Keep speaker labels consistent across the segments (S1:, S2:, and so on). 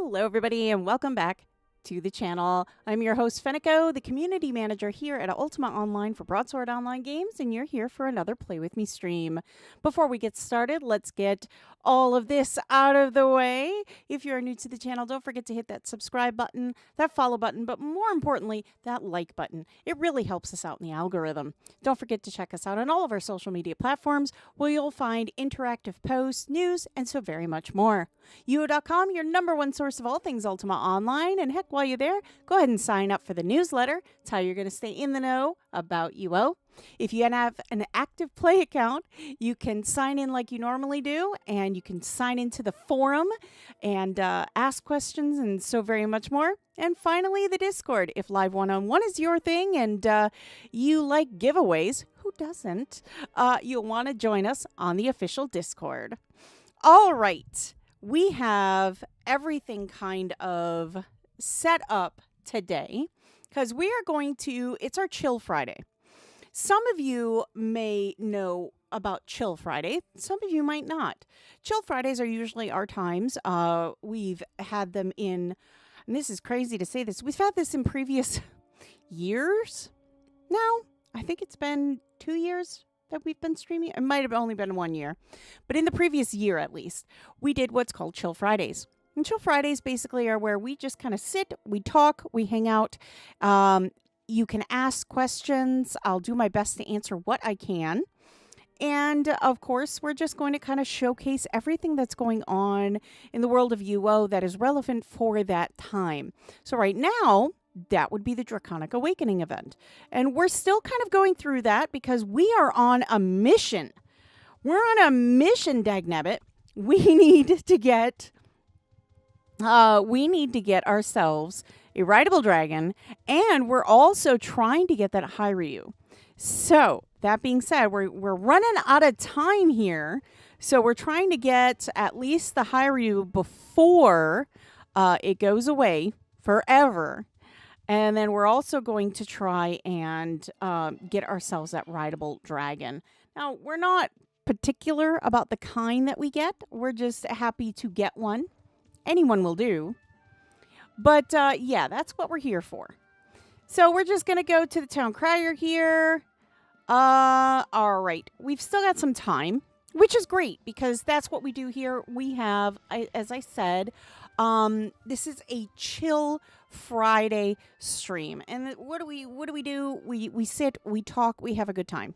S1: Hello, everybody, and welcome back to the channel. I'm your host, Fenneko, the community manager here at Ultima Online for Broadsword Online Games, and you're here for another Play With Me stream. Before we get started, let's get all of this out of the way. If you're new to the channel, don't forget to hit that subscribe button, that follow button, but more importantly, that like button. It really helps us out in the algorithm. Don't forget to check us out on all of our social media platforms, where you'll find interactive posts, news, and so very much more. UO.com, your #1 source of all things Ultima Online, and heck, while you're there, go ahead and sign up for the newsletter. It's how you're going to stay in the know about UO. If you have an active Play account, you can sign in like you normally do, and you can sign into the forum and ask questions and so very much more. And finally, the Discord. If live one-on-one is your thing and you like giveaways, who doesn't? You'll want to join us on the official Discord. All right. We have everything kind of set up today because we are going to, it's our Chill Friday. Some of you may know about Chill Friday. Some of you might not. Chill Fridays are usually our times. We've had them in, and this is crazy to say this, we've had this in previous years now. I think it's been 2 years that we've been streaming. It might have only been 1 year. But in the previous year, at least, we did what's called Chill Fridays. And Chill Fridays basically are where we just kind of sit, we talk, we hang out. You can ask questions. I'll do my best to answer what I can. And, of course, we're just going to kind of showcase everything that's going on in the world of UO that is relevant for that time. So right now, that would be the Draconic Awakening event. And we're still kind of going through that because we are on a mission. We're on a mission, dagnabbit. We need to get ourselves a rideable dragon, and we're also trying to get that Hyrule. So, that being said, we're running out of time here. So, we're trying to get at least the Hyrule before it goes away forever. And then we're also going to try and get ourselves that rideable dragon. Now, we're not particular about the kind that we get. We're just happy to get one. Anyone will do. But, yeah, that's what we're here for. So we're just going to go to the town crier here. All right. We've still got some time, which is great because that's what we do here. We have, as I said, this is a Chill Friday stream. And what do we do? We sit, we talk, we have a good time.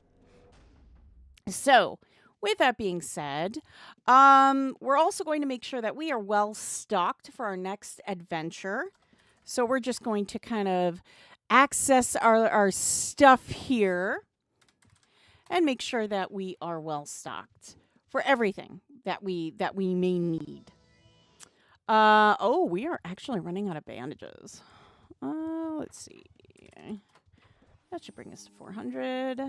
S1: So, with that being said, we're also going to make sure that we are well stocked for our next adventure. So we're just going to kind of access our stuff here and make sure that we are well stocked for everything that we may need. Oh, we are actually running out of bandages. Let's see. That should bring us to 400.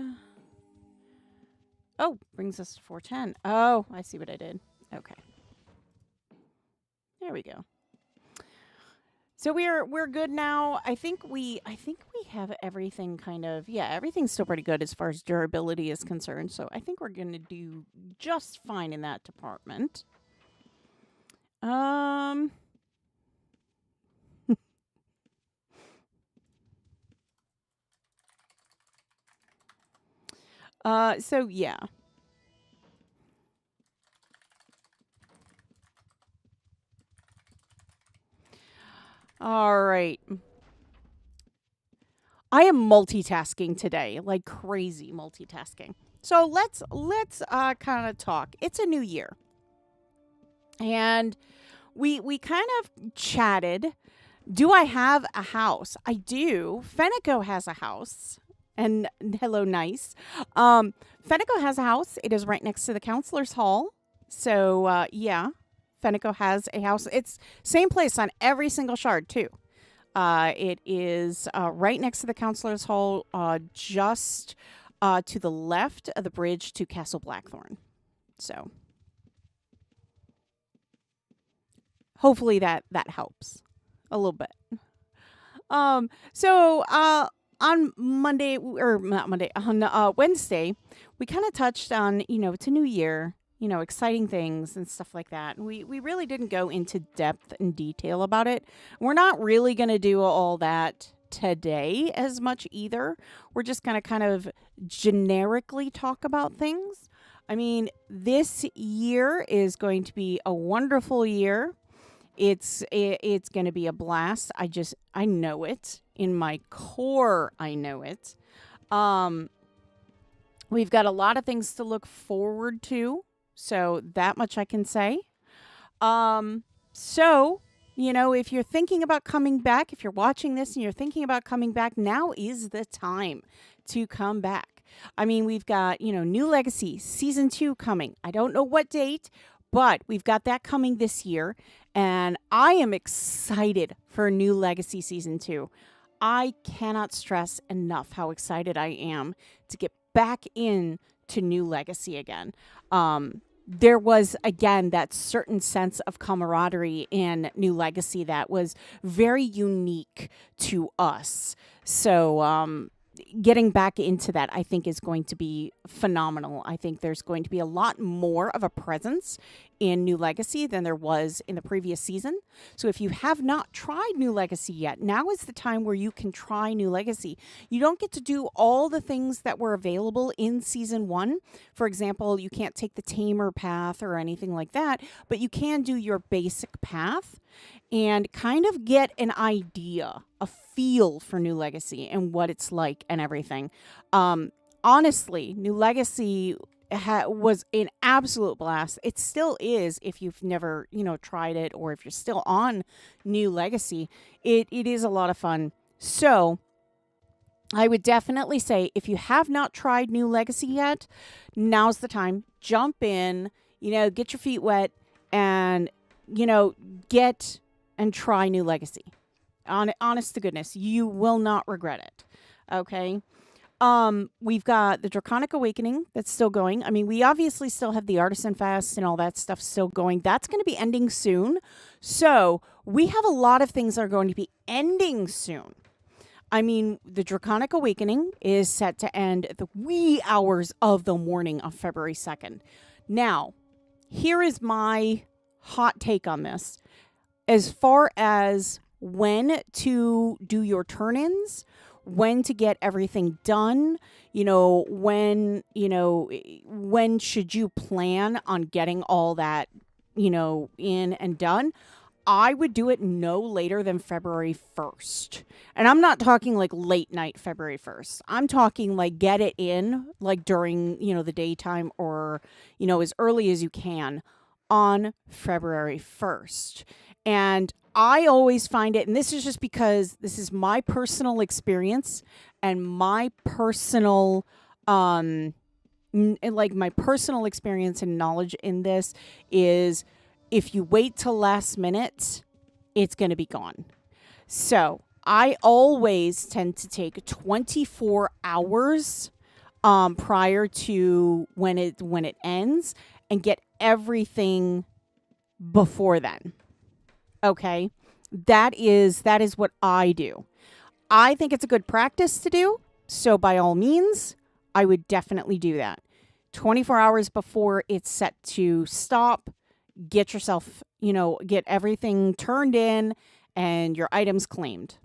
S1: Oh, brings us to 410. Oh, I see what I did. Okay. There we go. So we're good now. I think we have everything kind of, yeah, everything's still pretty good as far as durability is concerned. So I think we're going to do just fine in that department. So yeah. All right. I am multitasking today, like crazy multitasking. So let's kind of talk. It's a new year. And we kind of chatted. Do I have a house? I do. Fenneko has a house. And hello, nice. Fenneko has a house. It is right next to the counselor's hall. So, yeah, Fenneko has a house. It's same place on every single shard, too. It is right next to the counselor's hall, just to the left of the bridge to Castle Blackthorn. So, hopefully that helps a little bit. On Monday, or not Monday, on Wednesday, we kind of touched on, it's a new year. exciting things and stuff like that. And we really didn't go into depth and detail about it. We're not really going to do all that today as much either. We're just going to kind of generically talk about things. I mean, this year is going to be a wonderful year. It's going to be a blast. I know it in my core. I know it. We've got a lot of things to look forward to. So that much I can say. So, if you're thinking about coming back, if you're watching this and you're thinking about coming back, now is the time to come back. I mean, we've got, New Legacy Season 2 coming. I don't know what date, but we've got that coming this year. And I am excited for New Legacy Season 2. I cannot stress enough how excited I am to get back into New Legacy again. There was, again, that certain sense of camaraderie in New Legacy that was very unique to us. So getting back into that, I think, is going to be phenomenal. I think there's going to be a lot more of a presence in New Legacy than there was in the previous season. So if you have not tried New Legacy yet, now is the time where you can try New Legacy. You don't get to do all the things that were available in Season 1. For example, you can't take the Tamer path or anything like that, but you can do your basic path and kind of get an idea, a feel for New Legacy and what it's like and everything. Honestly, New Legacy was an absolute blast. It still is if you've never, tried it, or if you're still on New Legacy. It is a lot of fun. So I would definitely say if you have not tried New Legacy yet, now's the time. Jump in, get your feet wet and, get and try New Legacy. Honest to goodness, you will not regret it. Okay. We've got the Draconic Awakening that's still going. I mean, we obviously still have the Artisan Fest and all that stuff still going. That's going to be ending soon. So we have a lot of things that are going to be ending soon. I mean, the Draconic Awakening is set to end at the wee hours of the morning on February 2nd. Now, here is my hot take on this. As far as when to do your turn-ins, when to get everything done, when should you plan on getting all that, in and done, I would do it no later than February 1st. And I'm not talking like late night February 1st. I'm talking like get it in like during, the daytime or, as early as you can on February 1st. And I always find it, and this is just because this is my personal experience and my personal, my personal experience and knowledge in this is if you wait till last minute, it's going to be gone. So I always tend to take 24 hours prior to when it ends and get everything before then. Okay, that is what I do. I think it's a good practice to do. So by all means, I would definitely do that. 24 hours before it's set to stop, get yourself, get everything turned in and your items claimed.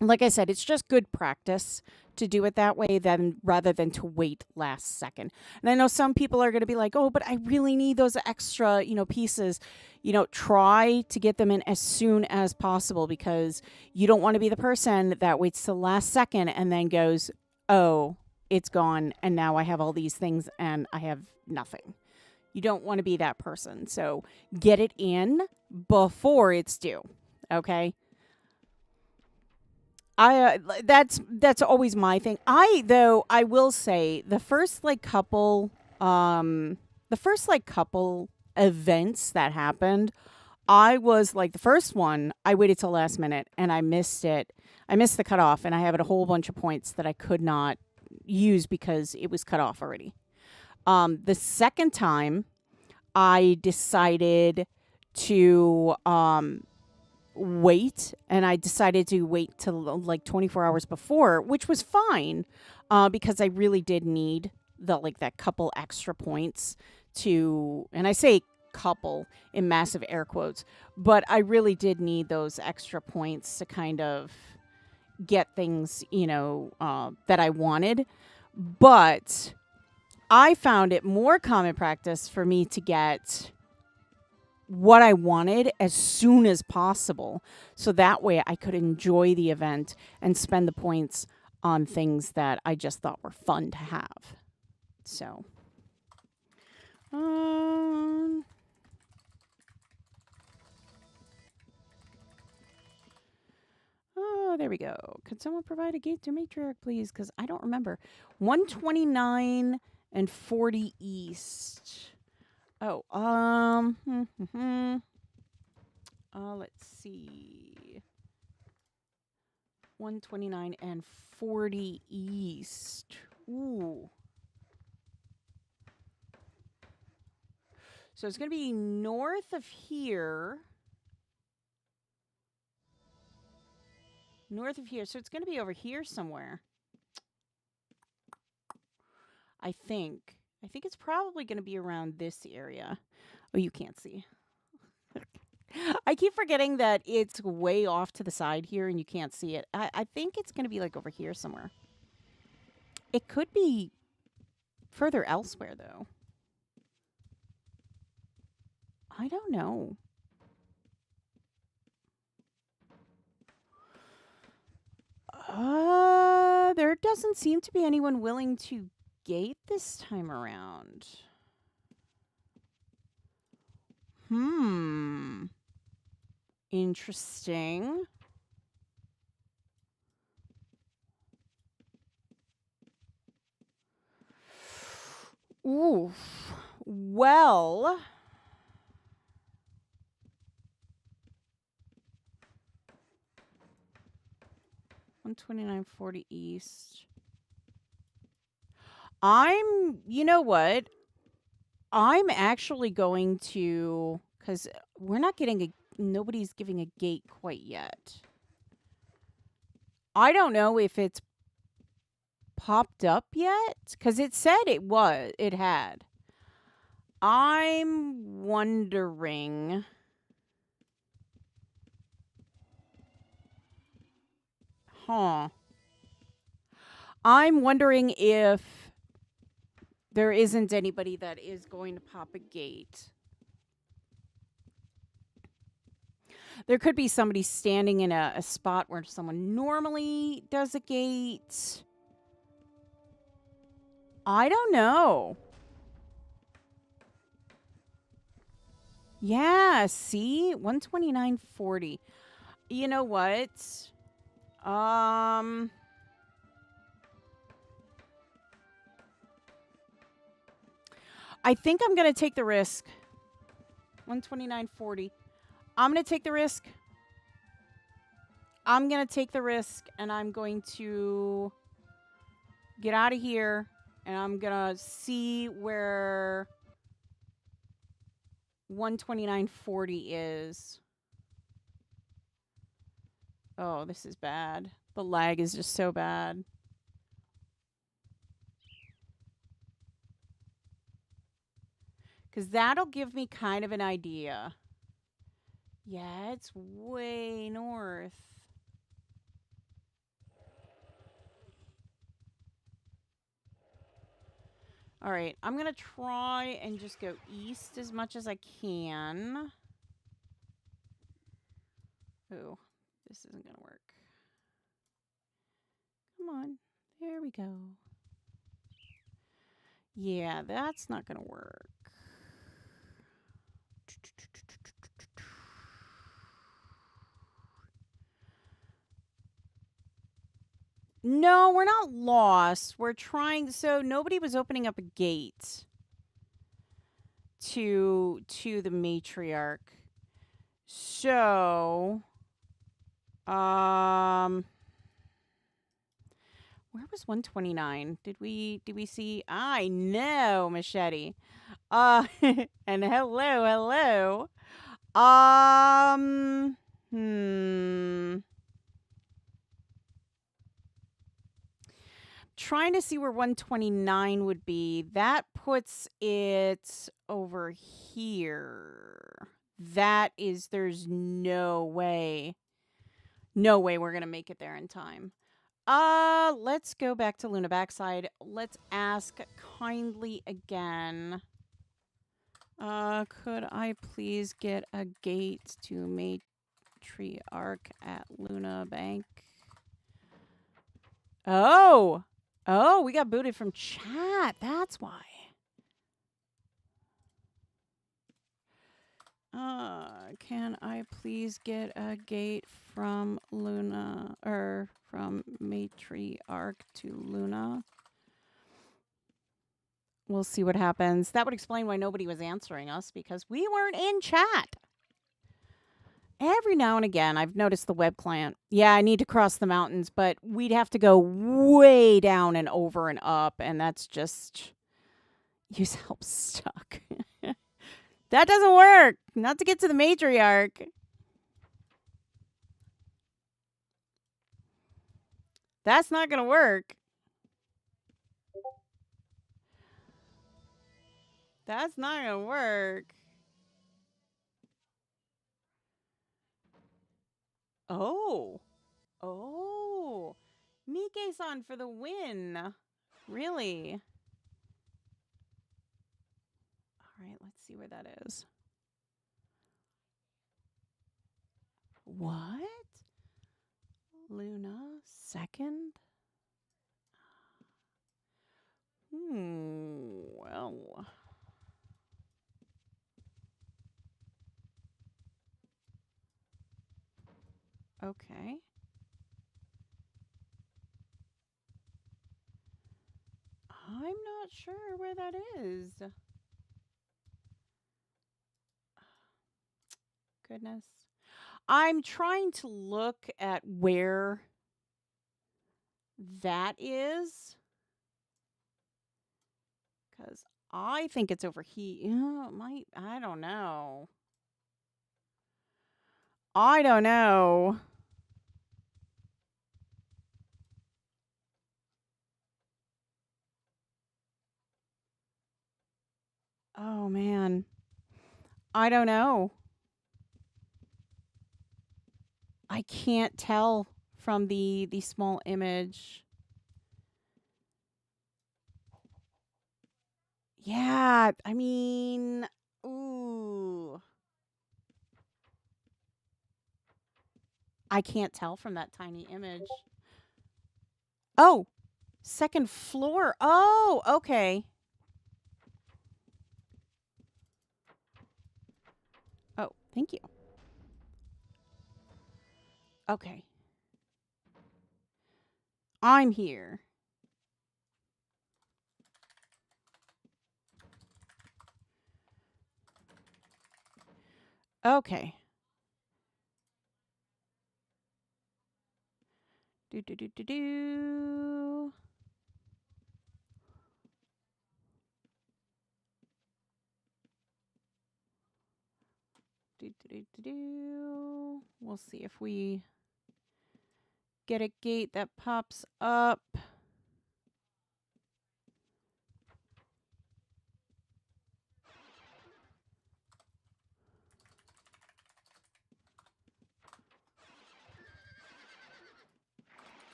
S1: Like I said, it's just good practice to do it that way rather than to wait last second. And I know some people are going to be like, oh, but I really need those extra, pieces. Try to get them in as soon as possible because you don't want to be the person that waits till the last second and then goes, oh, it's gone. And now I have all these things and I have nothing. You don't want to be that person. So get it in before it's due. Okay. That's always my thing. I will say the first couple events that happened, I was like the first one, I waited till last minute and I missed it. I missed the cutoff and I have a whole bunch of points that I could not use because it was cut off already. The second time I decided to, wait, and I decided to wait till like 24 hours before, which was fine because I really did need that couple extra points to, and I say couple in massive air quotes, but I really did need those extra points to kind of get things, that I wanted. But I found it more common practice for me to get what I wanted as soon as possible. So that way I could enjoy the event and spend the points on things that I just thought were fun to have. So, oh, there we go. Could someone provide a gate to Matriarch, please? Because I don't remember. 129 and 40 East. Oh, let's see. 129 and 40 East. Ooh. So it's going to be north of here. North of here. So it's going to be over here somewhere. I think it's probably going to be around this area. Oh, you can't see. I keep forgetting that it's way off to the side here and you can't see it. I think it's going to be like over here somewhere. It could be further elsewhere, though. I don't know. There doesn't seem to be anyone willing to gate this time around. Interesting. Ooh. Well, 129.40 East. You know what? I'm actually going to, because we're not getting nobody's giving a gate quite yet. I don't know if it's popped up yet, because it said it had. I'm wondering. I'm wondering if there isn't anybody that is going to pop a gate. There could be somebody standing in a spot where someone normally does a gate. I don't know. Yeah, see? 129.40. You know what? I think I'm going to take the risk. 129.40. I'm going to take the risk. I'm going to take the risk, and I'm going to get out of here, and I'm going to see where 129.40 is. Oh, this is bad. The lag is just so bad. Because that'll give me kind of an idea. Yeah, it's way north. All right, I'm going to try and just go east as much as I can. Ooh, this isn't going to work. Come on. There we go. Yeah, that's not going to work. No, we're not lost. We're trying. So nobody was opening up a gate to the matriarch. So, where was 129? Did we see? I know, Machete. And hello. trying to see where 129 would be. That puts it over here. That is, there's no way. No way we're going to make it there in time. Let's go back to Luna Backside. Let's ask kindly again. Could I please get a gate to Matriarch at Luna Bank? Oh, we got booted from chat. That's why. Can I please get a gate from Luna, or from Matriarch to Luna? We'll see what happens. That would explain why nobody was answering us, because we weren't in chat. Every now and again, I've noticed the web client. Yeah, I need to cross the mountains, but we'd have to go way down and over and up, and that's just... Use help stuck. That doesn't work. Not to get to the matriarch. That's not going to work. That's not going to work. Oh. Oh. Mike-san for the win. Really? All right, let's see where that is. What? Luna, second? Well. Okay. I'm not sure where that is. Goodness. I'm trying to look at where that is, because I think it's over here. It might. I don't know. I don't know. Oh, man. I don't know. I can't tell from the small image. Yeah, I mean, ooh. I can't tell from that tiny image. Oh, second floor. Oh, okay. Oh, thank you. Okay. I'm here. Okay. Do. We'll see if we get a gate that pops up.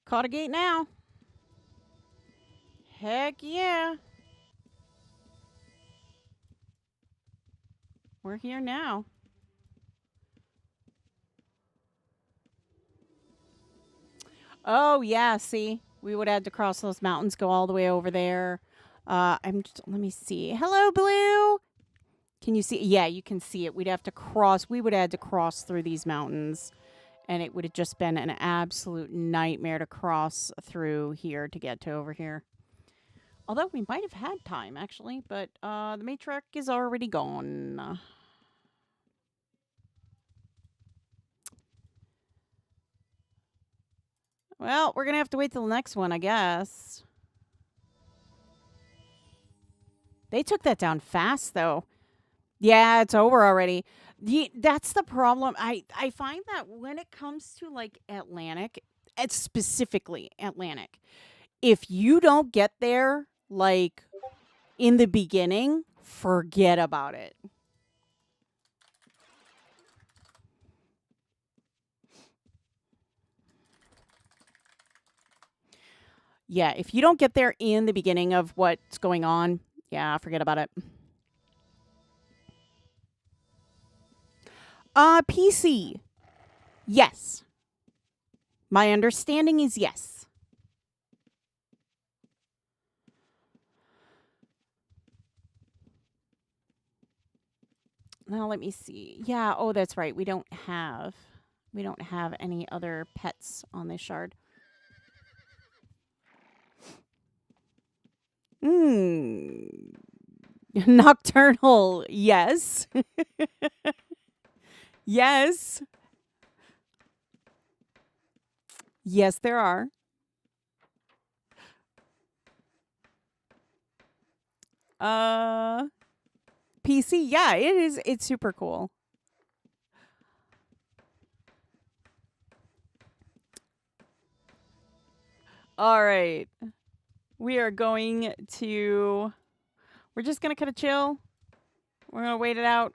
S1: Caught a gate now. Heck yeah. We're here now. Oh, yeah, see? We would have had to cross those mountains, go all the way over there. Let me see. Hello, Blue. Can you see? Yeah, you can see it. We'd have to cross. We would have had to cross through these mountains. And it would have just been an absolute nightmare to cross through here to get to over here. Although we might have had time, actually. But the matriarch is already gone. Well, we're going to have to wait till the next one, I guess. They took that down fast, though. Yeah, it's over already. That's the problem. I find that when it comes to like Atlantic, it's specifically Atlantic, if you don't get there like in the beginning, forget about it. Yeah, if you don't get there in the beginning of what's going on, yeah, forget about it. PC. Yes. My understanding is yes. Now let me see. Yeah, oh that's right. We don't have any other pets on this shard. Nocturnal, yes. Yes. Yes, there are. PC, yeah, it is. It's super cool. All right. We are going to, we're just going to kind of chill. We're going to wait it out.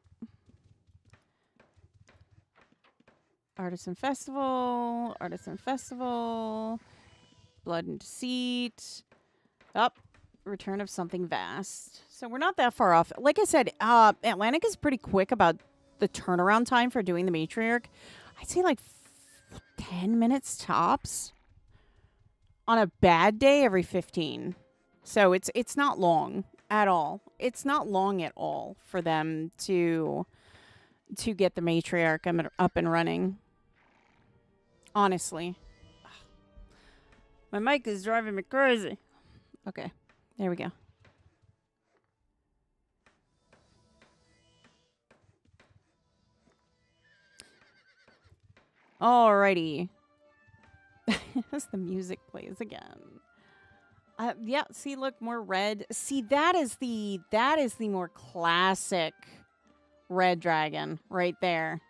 S1: Artisan Festival, Blood and Deceit. Up. Return of Something Vast. So we're not that far off. Like I said, Atlantic is pretty quick about the turnaround time for doing the matriarch. I'd say like 10 minutes tops. On a bad day, every 15. So it's not long at all. It's not long at all for them to get the matriarch up and running. Honestly. My mic is driving me crazy. Okay. There we go. Alrighty. As the music plays again. Yeah, see, look, more red. See, that is the more classic red dragon right there.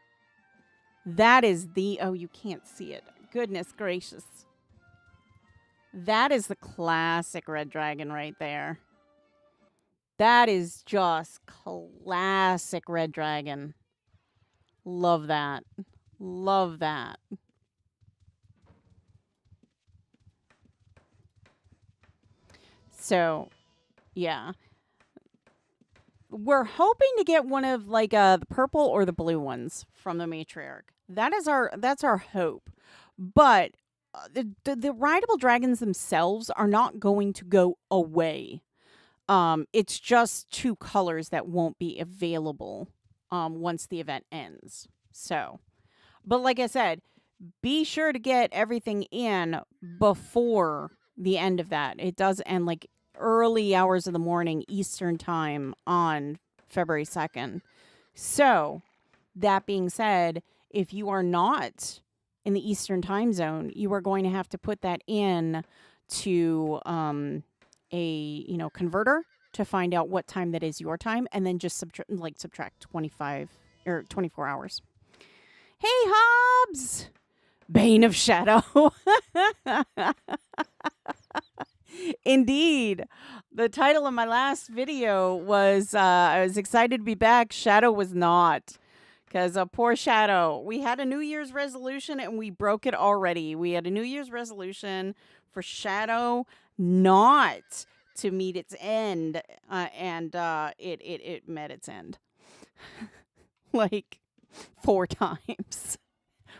S1: That is the, oh, you can't see it. Goodness gracious. That is the classic red dragon right there. That is just classic red dragon. Love that. Love that. So, yeah. We're hoping to get one of like the purple or the blue ones from the matriarch. That's our hope. But the rideable dragons themselves are not going to go away. It's just 2 colors that won't be available once the event ends. So, but like I said, be sure to get everything in before the end of that. It does end like early hours of the morning Eastern time on February 2nd. So, that being said, if you are not in the Eastern time zone, you are going to have to put that in to a converter to find out what time that is your time, and then just subtract 25 or 24 hours. Hey, Hobbs! Bane of Shadow. Indeed. The title of my last video was I was excited to be back. Shadow was not. Because poor Shadow. We had a New Year's resolution and we broke it already. We had a New Year's resolution for Shadow not to meet its end. And it met its end. Like 4 times.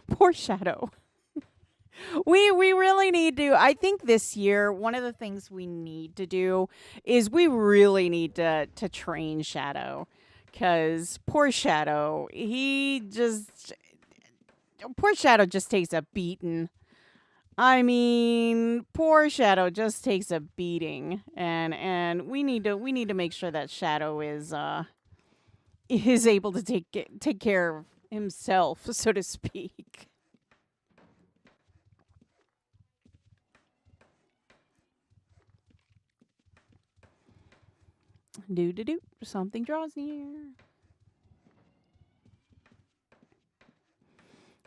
S1: Poor Shadow. We really need to. I think this year, one of the things we need to do is we really need to train Shadow. Because poor Shadow, poor Shadow just takes a beating. I mean, poor Shadow just takes a beating. And we need to make sure that Shadow is able to take care of himself, so to speak. Do. Something draws near.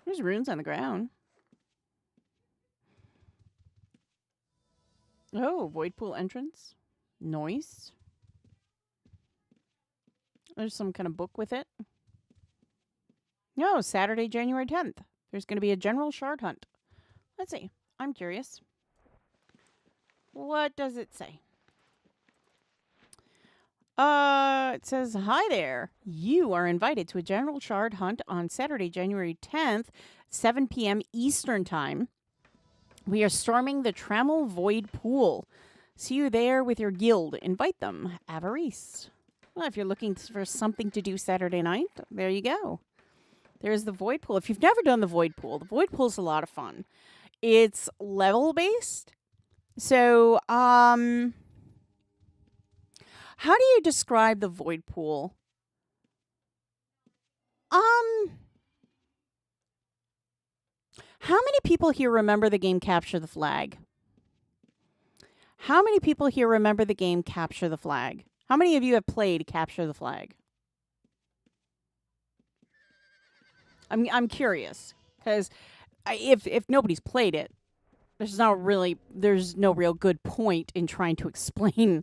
S1: There's runes on the ground. Oh, void pool entrance. Nice. There's some kind of book with it. No, Saturday, January 10th. There's going to be a general shard hunt. Let's see. I'm curious. What does it say? It says, hi there. You are invited to a general shard hunt on Saturday, January 10th, 7 p.m. Eastern Time. We are storming the Trammel Void Pool. See you there with your guild. Invite them. Avarice. Well, if you're looking for something to do Saturday night, there you go. There's the Void Pool. If you've never done the Void Pool is a lot of fun. It's level-based. So, how do you describe the Void Pool? How many people here remember the game Capture the Flag? How many people here remember the game Capture the Flag? How many of you have played Capture the Flag? I'm curious, because if nobody's played it, there's no real good point in trying to explain.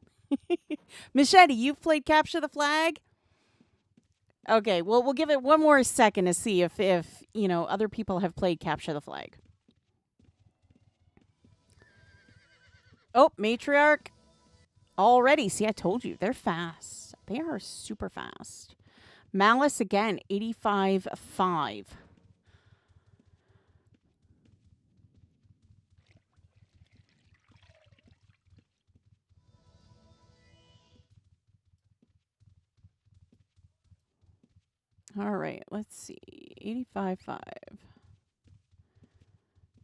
S1: Machete, you've played Capture the Flag? Okay, well, we'll give it one more second to see if other people have played Capture the Flag. Oh, Matriarch. Already. See, I told you. They're fast. They are super fast. Malice, again, 85.5. All right, let's see. 85.5.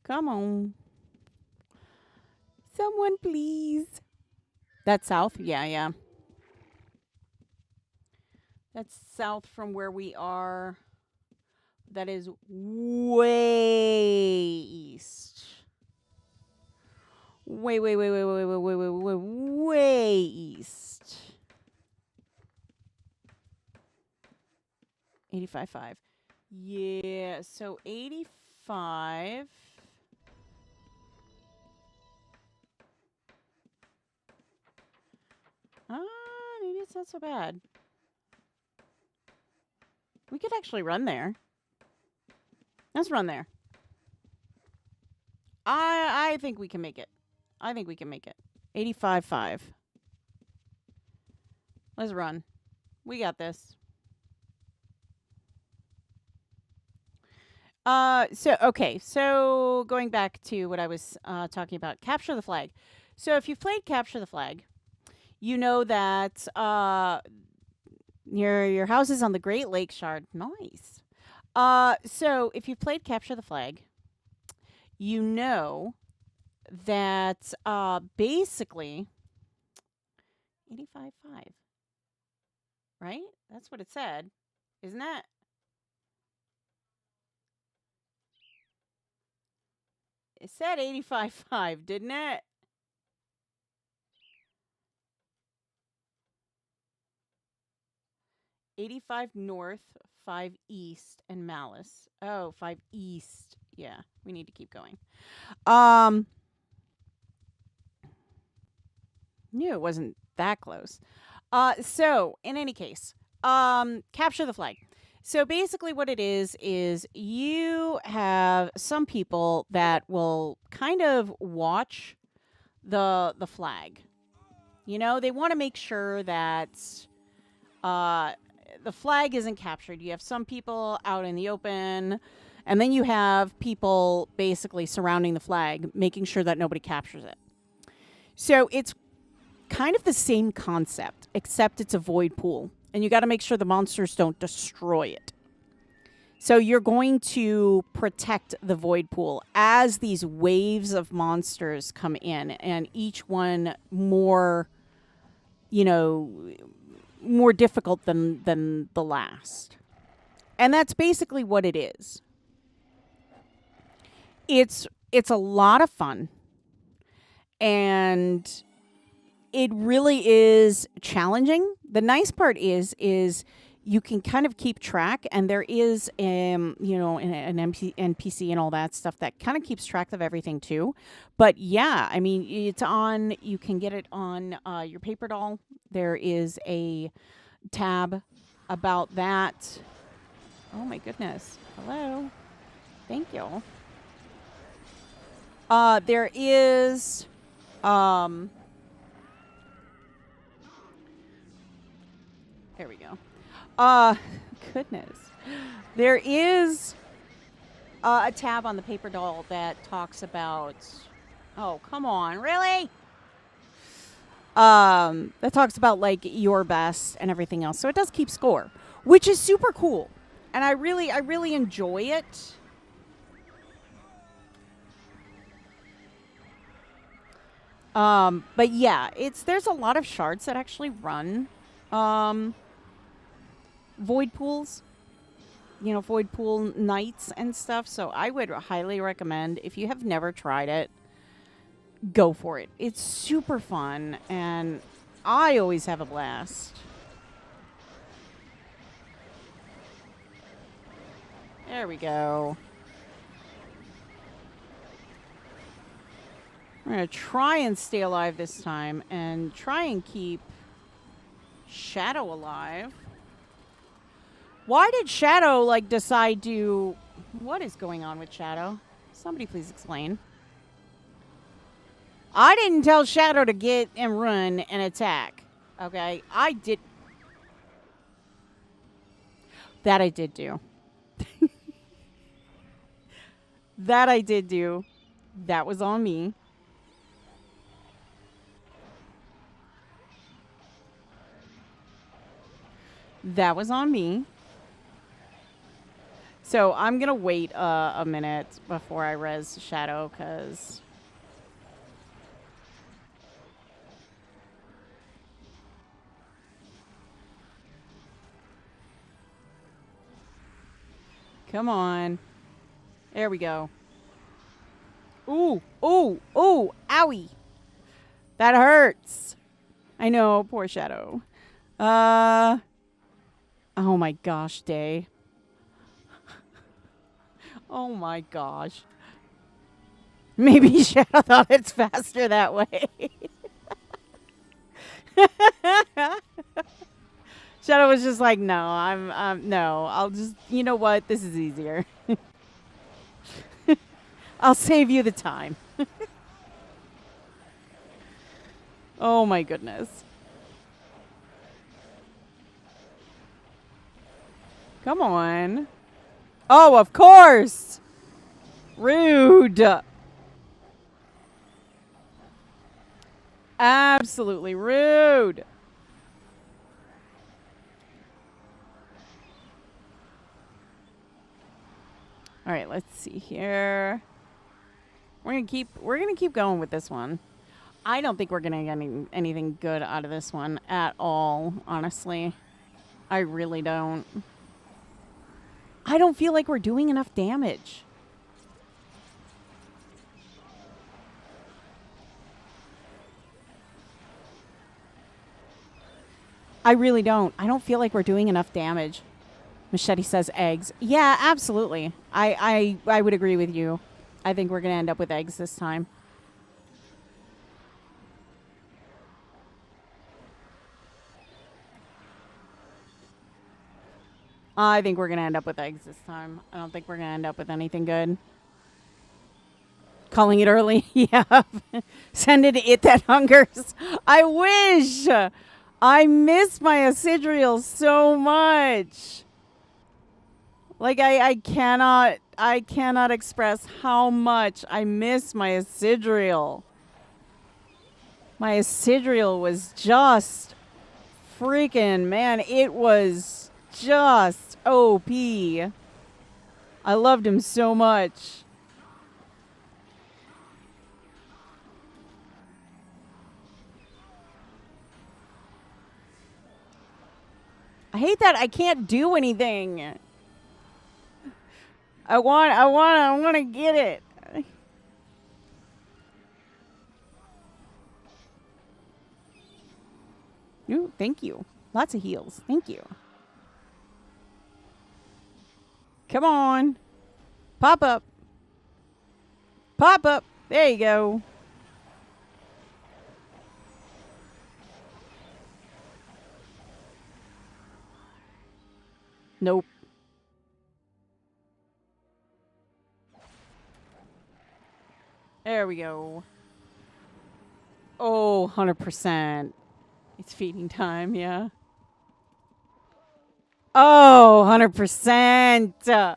S1: Come on. Someone, please. That's south? Yeah. That's south from where we are. That is way east. Way east. 85.5. Yeah, so 85. Maybe it's not so bad. We could actually run there. Let's run there. I think we can make it. 85.5. Let's run. We got this. So going back to what I was talking about, Capture the Flag. So if you've played Capture the Flag, you know that your house is on the Great Lakes Shard. Nice. So if you've played Capture the Flag, you know that basically 85.5. Right? That's what it said. Isn't that? It said 85.5, didn't it? $85 north, 5 east, and Malice. Oh, 5 east. Yeah, we need to keep going. Knew it wasn't that close. So in any case, Capture the Flag. So basically what it is you have some people that will kind of watch the flag. You know, they want to make sure that the flag isn't captured. You have some people out in the open, and then you have people basically surrounding the flag, making sure that nobody captures it. So it's kind of the same concept, except it's a void pool. And you got to make sure the monsters don't destroy it. So you're going to protect the void pool as these waves of monsters come in, and each one more, more difficult than the last. And that's basically what it is. It's a lot of fun. And it really is challenging. The nice part is you can kind of keep track, and there is, you know, an NPC and all that stuff that kind of keeps track of everything too. But yeah, I mean, it's on. You can get it on your paper doll. There is a tab about that. Oh my goodness! Hello, thank you. There is. There we go. Goodness. There is a tab on the paper doll that talks about. Oh, come on, really? That talks about like your best and everything else. So it does keep score, which is super cool, and I really enjoy it. But yeah, there's a lot of shards that actually run void pools, you know, void pool nights and stuff. So I would highly recommend, if you have never tried it, go for it. It's super fun, and I always have a blast. There we go. We're going to try and stay alive this time and try and keep Shadow alive. Why did Shadow, like, decide to... What is going on with Shadow? Somebody please explain. I didn't tell Shadow to get and run and attack. Okay? I did... That I did do. That I did do. That was on me. That was on me. So I'm going to wait a minute before I res Shadow, because... Come on. There we go. Ooh, ooh, ooh, owie. That hurts. I know, poor Shadow. Oh my gosh, Day. Oh my gosh. Maybe Shadow thought it's faster that way. Shadow was just like, no, no, I'll just, you know what? This is easier. I'll save you the time. Oh my goodness. Come on. Oh, of course. Rude. Absolutely rude. All right, let's see here. We're gonna keep going with this one. I don't think we're gonna get anything good out of this one at all, honestly. I really don't. I don't feel like we're doing enough damage. I really don't. I don't feel like we're doing enough damage. Machete says eggs. Yeah, absolutely. I would agree with you. I think we're going to end up with eggs this time. I think we're going to end up with eggs this time. I don't think we're going to end up with anything good. Calling it early? Yeah. Send it to it that hungers. I wish. I miss my Isidriel so much. Like, I cannot express how much I miss my Isidriel. My Isidriel was just freaking, man, it was just OP. I loved him so much. I hate that I can't do anything. I want to get it. Ooh, thank you. Lots of heals. Thank you. Come on. Pop up. Pop up. There you go. Nope. There we go. Oh, 100%. It's feeding time, yeah. Oh, 100%.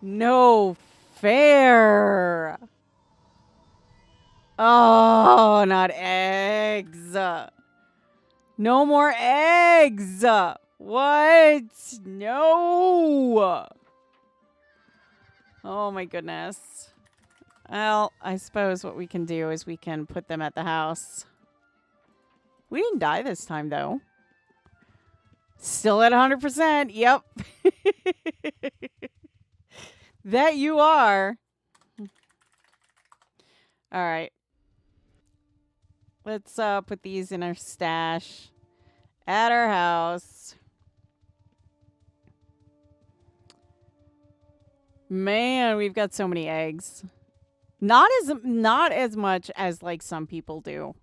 S1: No fair. Oh, not eggs. No more eggs. What? No. Oh, my goodness. Well, I suppose what we can do is we can put them at the house. We didn't die this time, though. Still at 100%. Yep. That you are. All right. Let's put these in our stash at our house. Man, we've got so many eggs. Not as much as like some people do.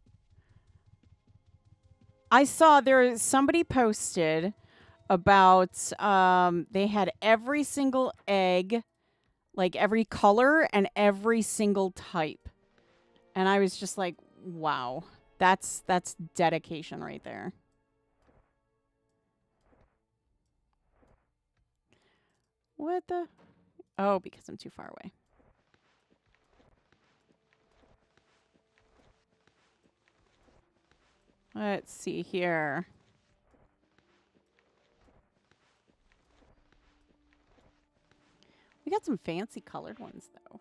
S1: I saw somebody posted about they had every single egg, like every color and every single type. And I was just like, wow. That's dedication right there. What the? Oh, because I'm too far away. Let's see here. We got some fancy colored ones, though.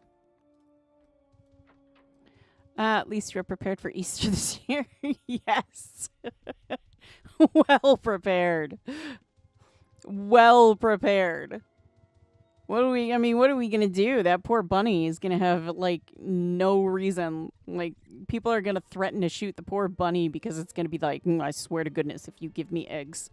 S1: At least you're prepared for Easter this year. Yes. Well prepared. Well prepared. What are we going to do? That poor bunny is going to have, like, no reason. Like, people are going to threaten to shoot the poor bunny because it's going to be like, I swear to goodness, if you give me eggs.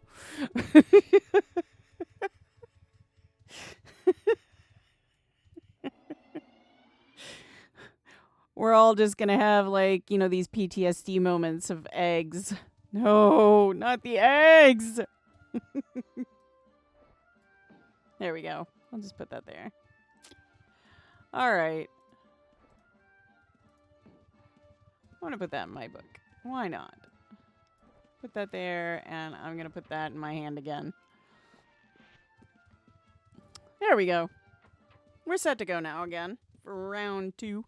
S1: We're all just going to have, like, these PTSD moments of eggs. No, not the eggs. There we go. I'll just put that there. All right. I want to put that in my book. Why not? Put that there, and I'm going to put that in my hand again. There we go. We're set to go now again for round 2.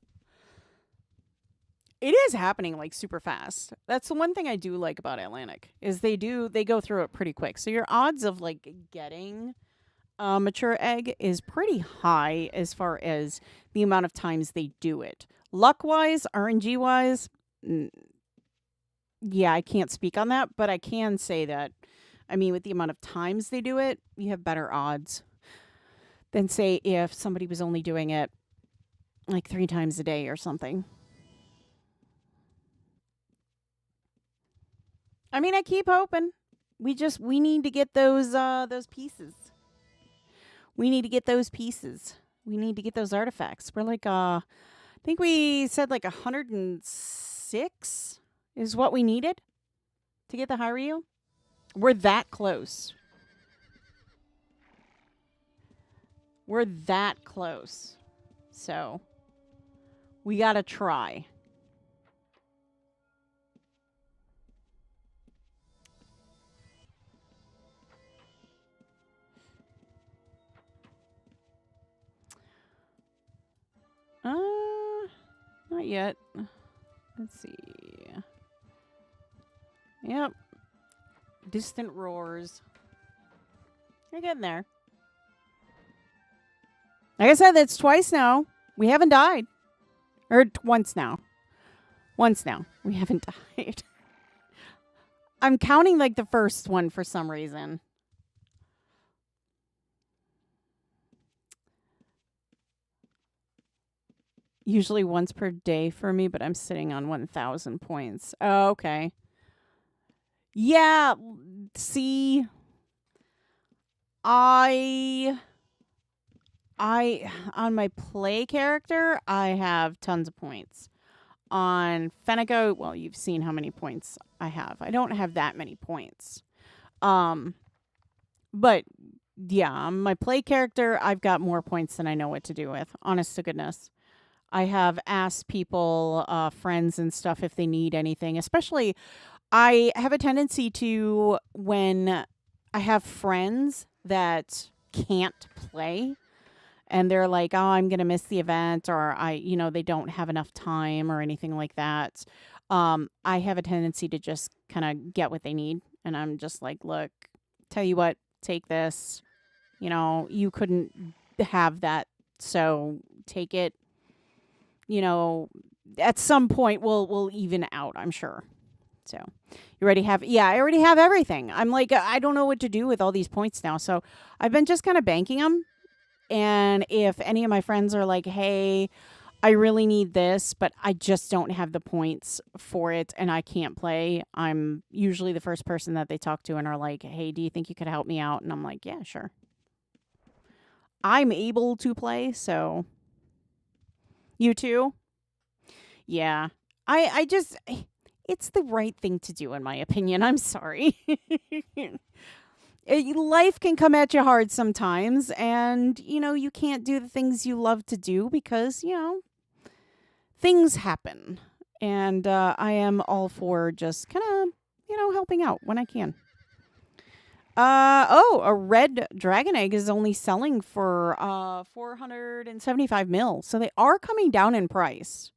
S1: It is happening like super fast. That's the one thing I do like about Atlantic is they go through it pretty quick. So your odds of like getting a mature egg is pretty high as far as the amount of times they do it. Luck-wise, RNG-wise, yeah, I can't speak on that, but I can say that, I mean, with the amount of times they do it, you have better odds than, say, if somebody was only doing it like 3 times a day or something. I mean, I keep hoping. We need to get those pieces. We need to get those pieces. We need to get those artifacts. We're like, I think we said like 106 is what we needed to get the Hyrule. We're that close. We're that close. So, we gotta try. Not yet. Let's see. Yep. Distant roars. You're getting there. Like I said, that's twice now. We haven't died. Or once now. Once now. We haven't died. I'm counting like the first one for some reason. Usually once per day for me, but I'm sitting on 1,000 points. Oh, okay. Yeah, see, I On my play character, I have tons of points. On Fenneko, well, you've seen how many points I have. I don't have that many points. But yeah, on my play character, I've got more points than I know what to do with. Honest to goodness. I have asked people, friends and stuff, if they need anything. Especially, I have a tendency to, when I have friends that can't play, and they're like, oh, I'm going to miss the event, or they don't have enough time or anything like that. I have a tendency to just kind of get what they need. And I'm just like, look, tell you what, take this. You couldn't have that. So take it. At some point we'll even out, I'm sure. So I already have everything. I'm like, I don't know what to do with all these points now. So I've been just kind of banking them. And if any of my friends are like, hey, I really need this, but I just don't have the points for it and I can't play, I'm usually the first person that they talk to and are like, hey, do you think you could help me out? And I'm like, yeah, sure. I'm able to play, so. You too? Yeah. I just, it's the right thing to do in my opinion. I'm sorry. Life can come at you hard sometimes, and, you can't do the things you love to do because, things happen. And I am all for just kind of, helping out when I can. A red dragon egg is only selling for 475 mil. So they are coming down in price.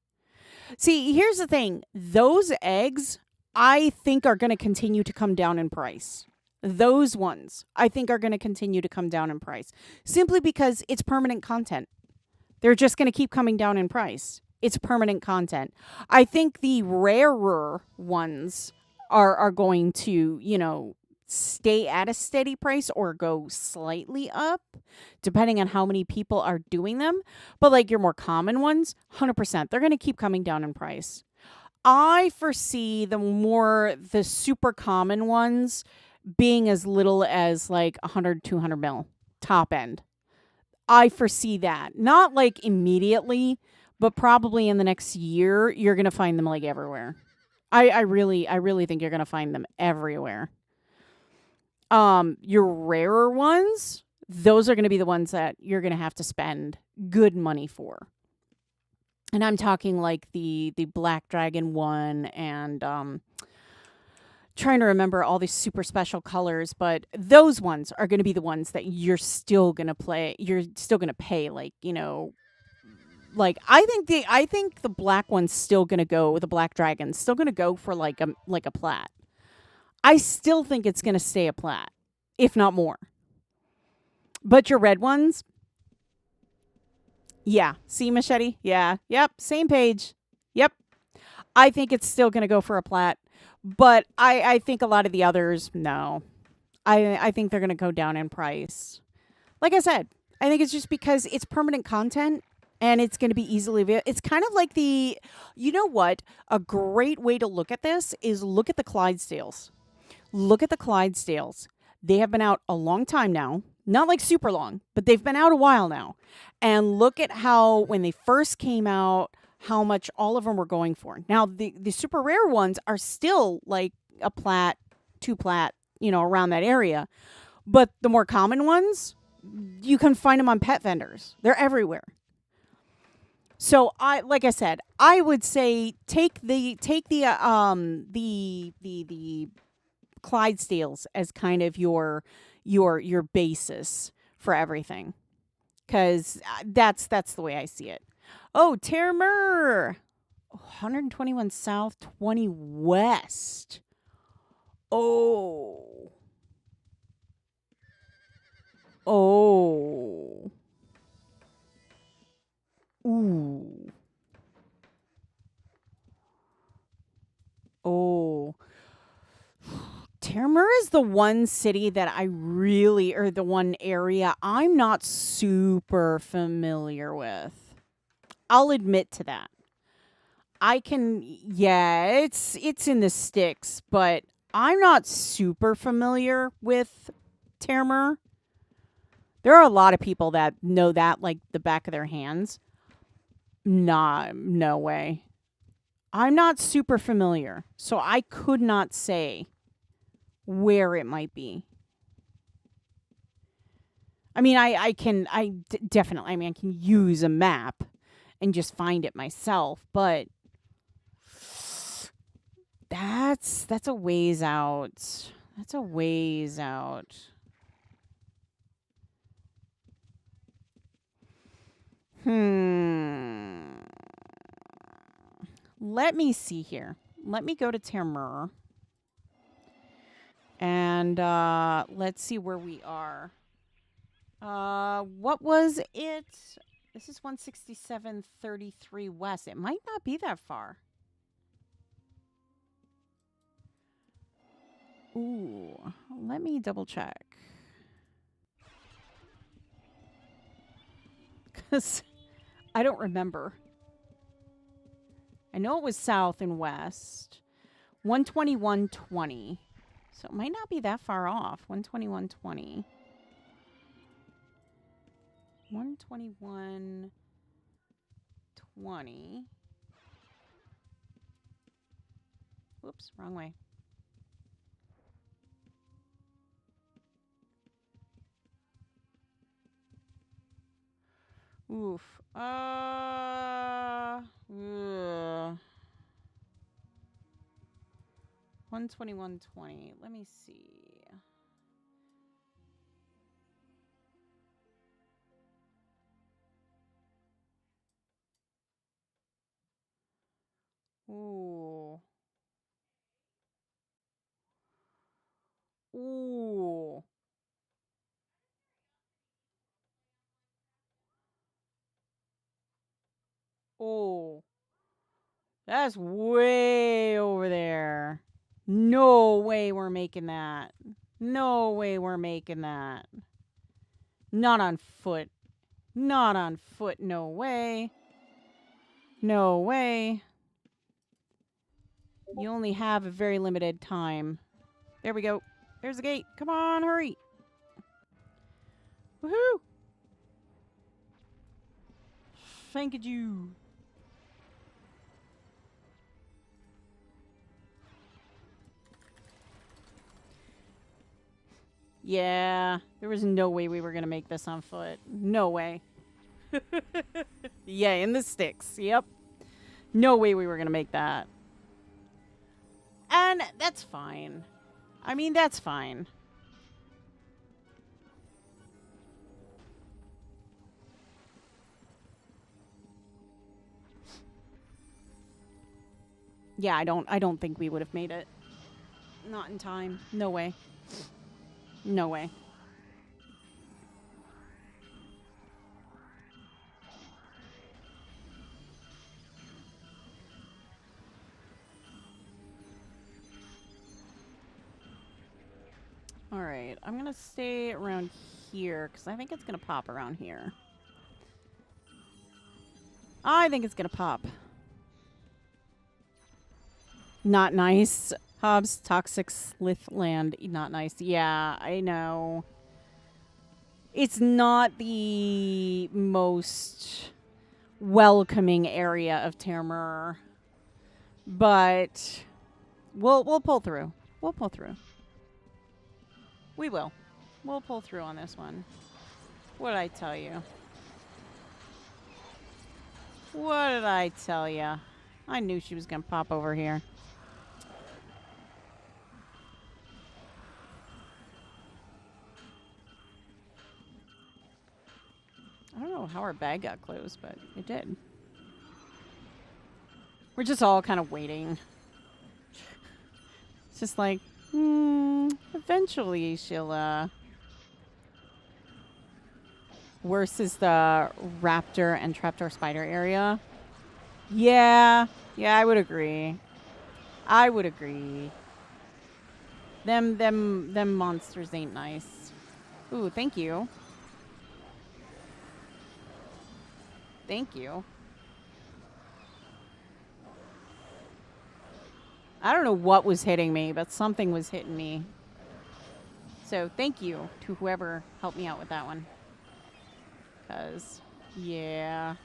S1: See, here's the thing. Those eggs, I think, are going to continue to come down in price. Those ones, I think, are going to continue to come down in price. Simply because it's permanent content. They're just going to keep coming down in price. It's permanent content. I think the rarer ones are going to, stay at a steady price or go slightly up, depending on how many people are doing them. But like your more common ones, 100%, they're going to keep coming down in price. I foresee the super common ones being as little as like 100, 200 mil top end. I foresee that. Not like immediately, but probably in the next year, you're going to find them like everywhere. I really think you're going to find them everywhere. Your rarer ones, those are going to be the ones that you're going to have to spend good money for. And I'm talking like the Black Dragon one and trying to remember all these super special colors, but those ones are going to be the ones that you're still going to play. You're still going to pay like I think the black one's still going to go, the Black Dragon's still going to go for like a plat. I still think it's going to stay a plat, if not more. But your red ones, yeah. See, Machete? Yeah. Yep. Same page. Yep. I think it's still going to go for a plat. But I think a lot of the others, no. I think they're going to go down in price. Like I said, I think it's just because it's permanent content and it's going to be easily available. It's kind of like you know what? A great way to look at this is look at the Clydesdales. Look at the Clydesdales. They have been out a long time now. Not like super long, but they've been out a while now. And look at how, when they first came out, how much all of them were going for. Now, the super rare ones are still like a plat, 2 plat, around that area. But the more common ones, you can find them on pet vendors. They're everywhere. So like I said, I would say take the Clydesdales as kind of your basis for everything, because that's the way I see it. Oh, Termer, 121 South, 20 West. Oh. Ooh. Oh. Termer is the one city that or the one area I'm not super familiar with. I'll admit to that. It's in the sticks, but I'm not super familiar with Termer. There are a lot of people that know that like the back of their hands. Nah, no way. I'm not super familiar, so I could not say where it might be. I mean, definitely, I mean, I can use a map and just find it myself, but that's a ways out. That's a ways out. Let me see here. Let me go to Termur. And let's see where we are. What was it? This is 167.33 west. It might not be that far. Ooh, let me double check. Because I don't remember. I know it was south and west. 121.20. So it might not be that far off. 121.20. 121.20. Whoops, wrong way. Oof. 121.20. Let me see. Ooh. Ooh. Oh. That's way over there. No way we're making that. No way we're making that. Not on foot. Not on foot. No way. No way. You only have a very limited time. There we go. There's the gate. Come on, hurry. Woohoo! Thank you. Yeah, there was no way we were going to make this on foot. No way. Yeah, in the sticks. Yep. No way we were going to make that. And that's fine. I mean, that's fine. Yeah, I don't think we would have made it. Not in time. No way. No way. All right, I'm going to stay around here because I think it's going to pop around here. I think it's going to pop. Not nice. Hobbs, toxic slith land. Not nice. Yeah, I know. It's not the most welcoming area of Termur. But we'll pull through. We'll pull through. We will. We'll pull through on this one. What did I tell you? What did I tell you? I knew she was going to pop over here. I don't know how our bag got closed, but it did. We're just all kind of waiting. It's just like, eventually she'll, Worse is the raptor and trapdoor spider area. Yeah, I would agree. I would agree. Them monsters ain't nice. Ooh, thank you. Thank you. I don't know what was hitting me, but something was hitting me. So thank you to whoever helped me out with that one. Because, yeah.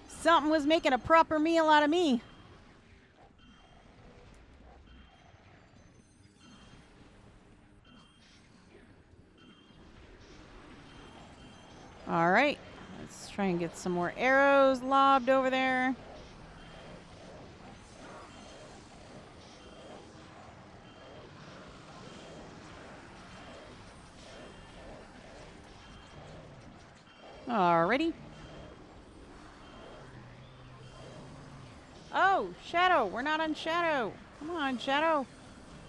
S1: Something was making a proper meal out of me. All right. Let's try and get some more arrows lobbed over there. Alrighty. Oh, Shadow. We're not on Shadow. Come on, Shadow.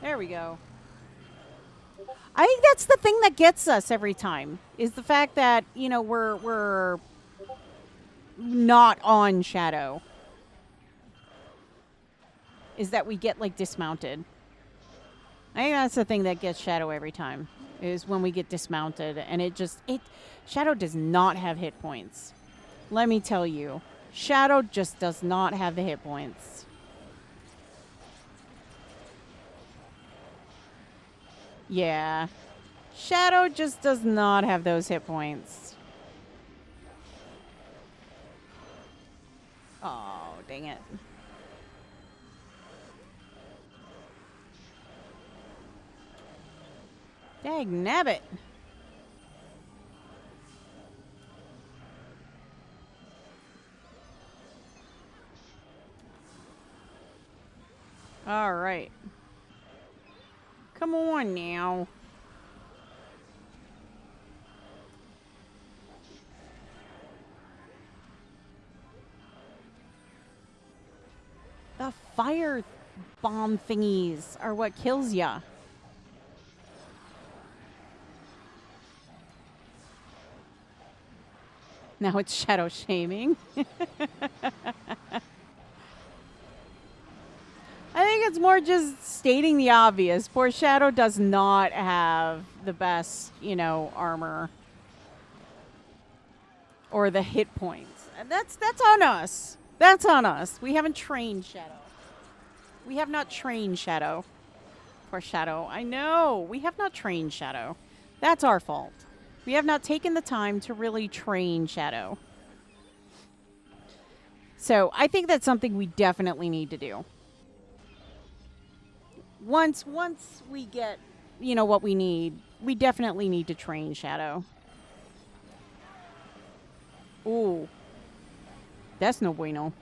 S1: There we go. I think that's the thing that gets us every time, is the fact that, you know, we're not on Shadow. Is that we get, like, dismounted. I think that's the thing that gets Shadow every time, is when we get dismounted. And Shadow does not have hit points. Let me tell you. Shadow just does not have the hit points. Yeah. Shadow just does not have those hit points. Oh, dang it. Dang nabbit. All right. Come on now. The fire bomb thingies are what kills ya. Now it's shadow shaming. I think it's more just stating the obvious. Poor Shadow does not have the best, you know, armor. Or the hit points. And that's on us. That's on us. We haven't trained Shadow. We have not trained Shadow. Poor Shadow. I know. We have not trained Shadow. That's our fault. We have not taken the time to really train Shadow. So I think that's something we definitely need to do. Once we get, you know, what we need, we definitely need to train Shadow. Ooh. That's no bueno.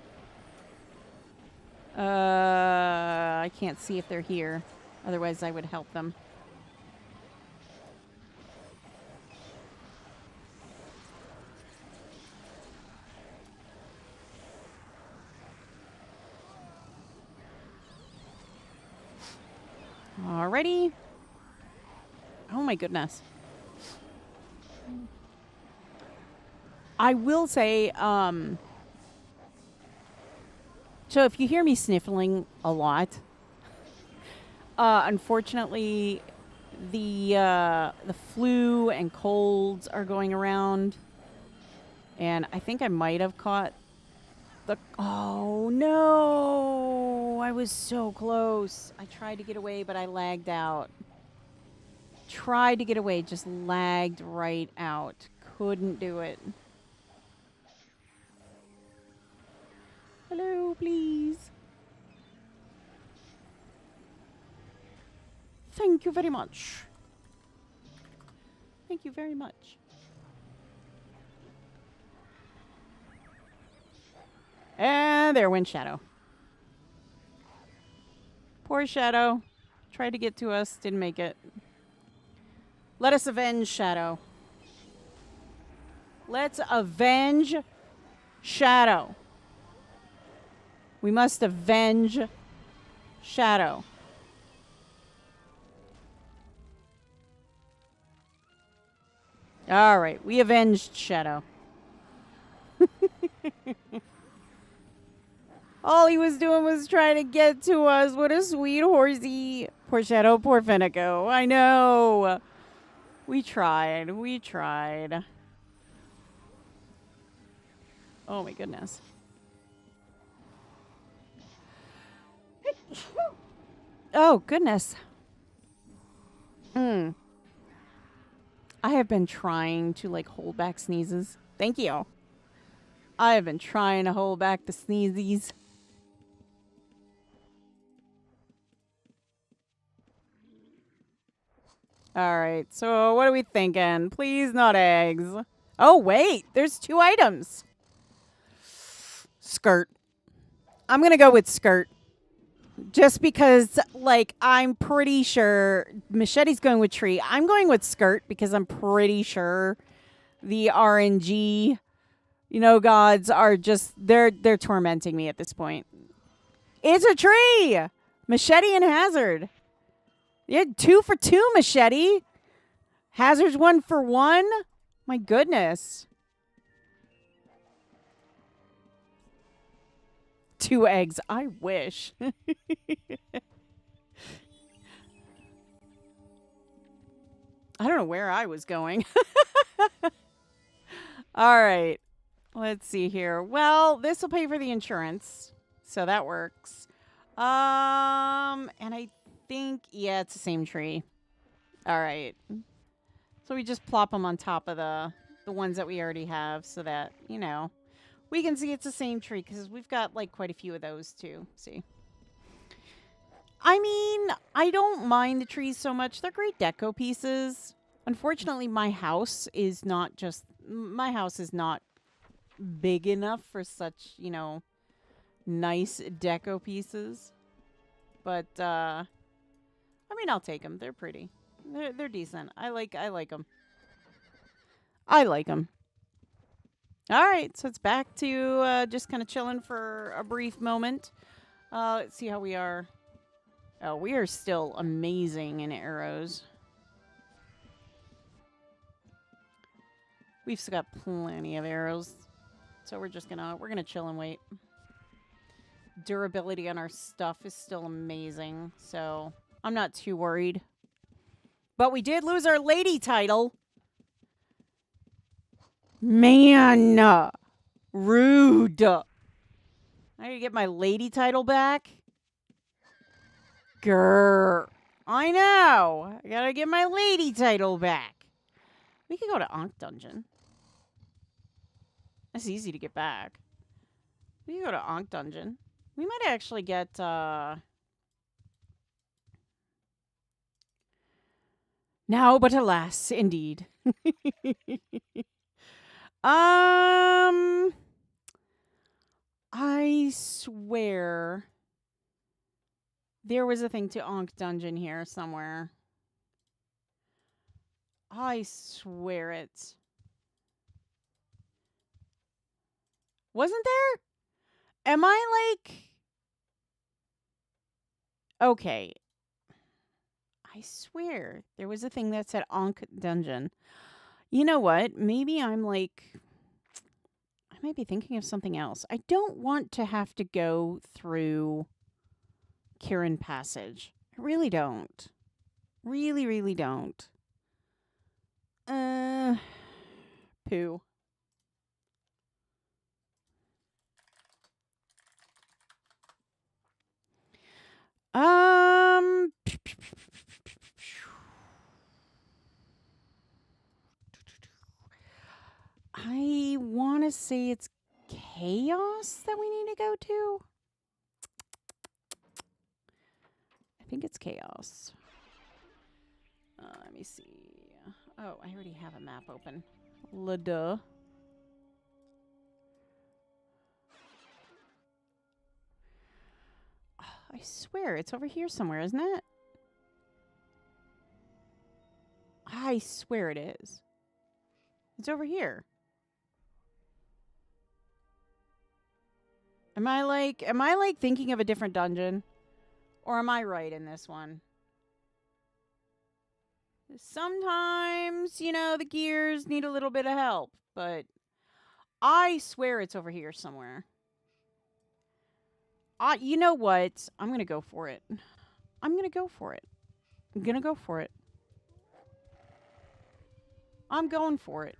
S1: I can't see if they're here. Otherwise, I would help them. Alrighty. Oh my goodness. I will say, so if you hear me sniffling a lot, unfortunately, the flu and colds are going around, and I think I might have caught the. Oh no! I was so close. I tried to get away, but I lagged out. Tried to get away, just lagged right out. Couldn't do it. Hello, please. Thank you very much. Thank you very much. And there went Shadow. Poor Shadow. Tried to get to us, didn't make it. Let us avenge Shadow. Let's avenge Shadow. We must avenge Shadow. All right, we avenged Shadow. All he was doing was trying to get to us. What a sweet horsey. Poor Shadow, poor Fenneko. I know. We tried. We tried. Oh, my goodness. Oh, goodness. I have been trying to, like, hold back sneezes. Thank you. I have been trying to hold back the sneezies. All right, so what are we thinking? Please not eggs. Oh, wait, there's 2 items. Skirt. I'm going to go with skirt. Just because, like, I'm pretty sure Machete's going with tree. I'm going with skirt because I'm pretty sure the RNG, gods are just, they're tormenting me at this point. It's a tree! Machete and Hazard. Yeah, 2 for 2, Machete. Hazard's 1 for 1. My goodness. 2 eggs. I wish. I don't know where I was going. All right. Let's see here. Well, this will pay for the insurance. So that works. And I think, yeah, it's the same tree. All right. So we just plop them on top of the ones that we already have so that, we can see it's the same tree because we've got, like, quite a few of those too. See? I mean, I don't mind the trees so much. They're great deco pieces. Unfortunately, my house is not big enough for such, nice deco pieces. But, I mean, I'll take them. They're pretty. They're decent. I like them. I like them. All right, so it's back to just kind of chilling for a brief moment. Let's see how we are. Oh, we are still amazing in arrows. We've still got plenty of arrows. So we're gonna chill and wait. Durability on our stuff is still amazing, so I'm not too worried. But we did lose our lady title. Man, rude. I gotta get my lady title back. Grr. I know. I gotta get my lady title back. We could go to Ankh Dungeon. That's easy to get back. We can go to Ankh Dungeon. We might actually get, Now, but alas, indeed. I swear there was a thing to Ankh Dungeon here somewhere. I swear it. Wasn't there? Am I like... Okay. I swear there was a thing that said Ankh Dungeon. You know what? Maybe I'm like... I might be thinking of something else. I don't want to have to go through Kirin Passage. I really don't. Really, really don't. Poo. I want to say it's Chaos that we need to go to. I think it's Chaos. Let me see. Oh, I already have a map open. La-duh. I swear it's over here somewhere, isn't it? I swear it is. It's over here. Am I like thinking of a different dungeon? Or am I right in this one? Sometimes, the gears need a little bit of help, but I swear it's over here somewhere. You know what? I'm going to go for it. I'm going to go for it. I'm going to go for it. I'm going for it.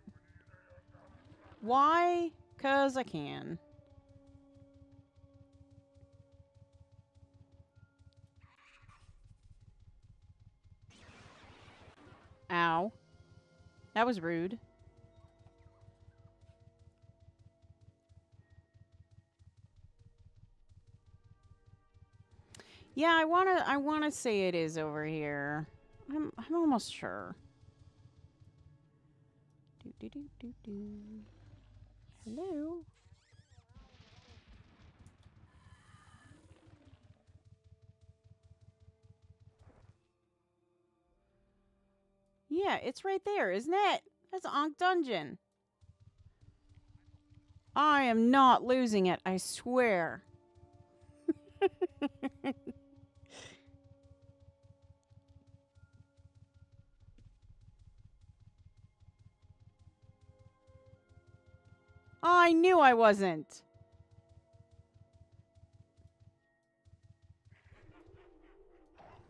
S1: Why? 'Cause I can. Ow. That was rude. Yeah, I wanna say it is over here. I'm almost sure. Hello. Yeah, it's right there, isn't it? That's Ankh Dungeon. I am not losing it, I swear. I knew I wasn't.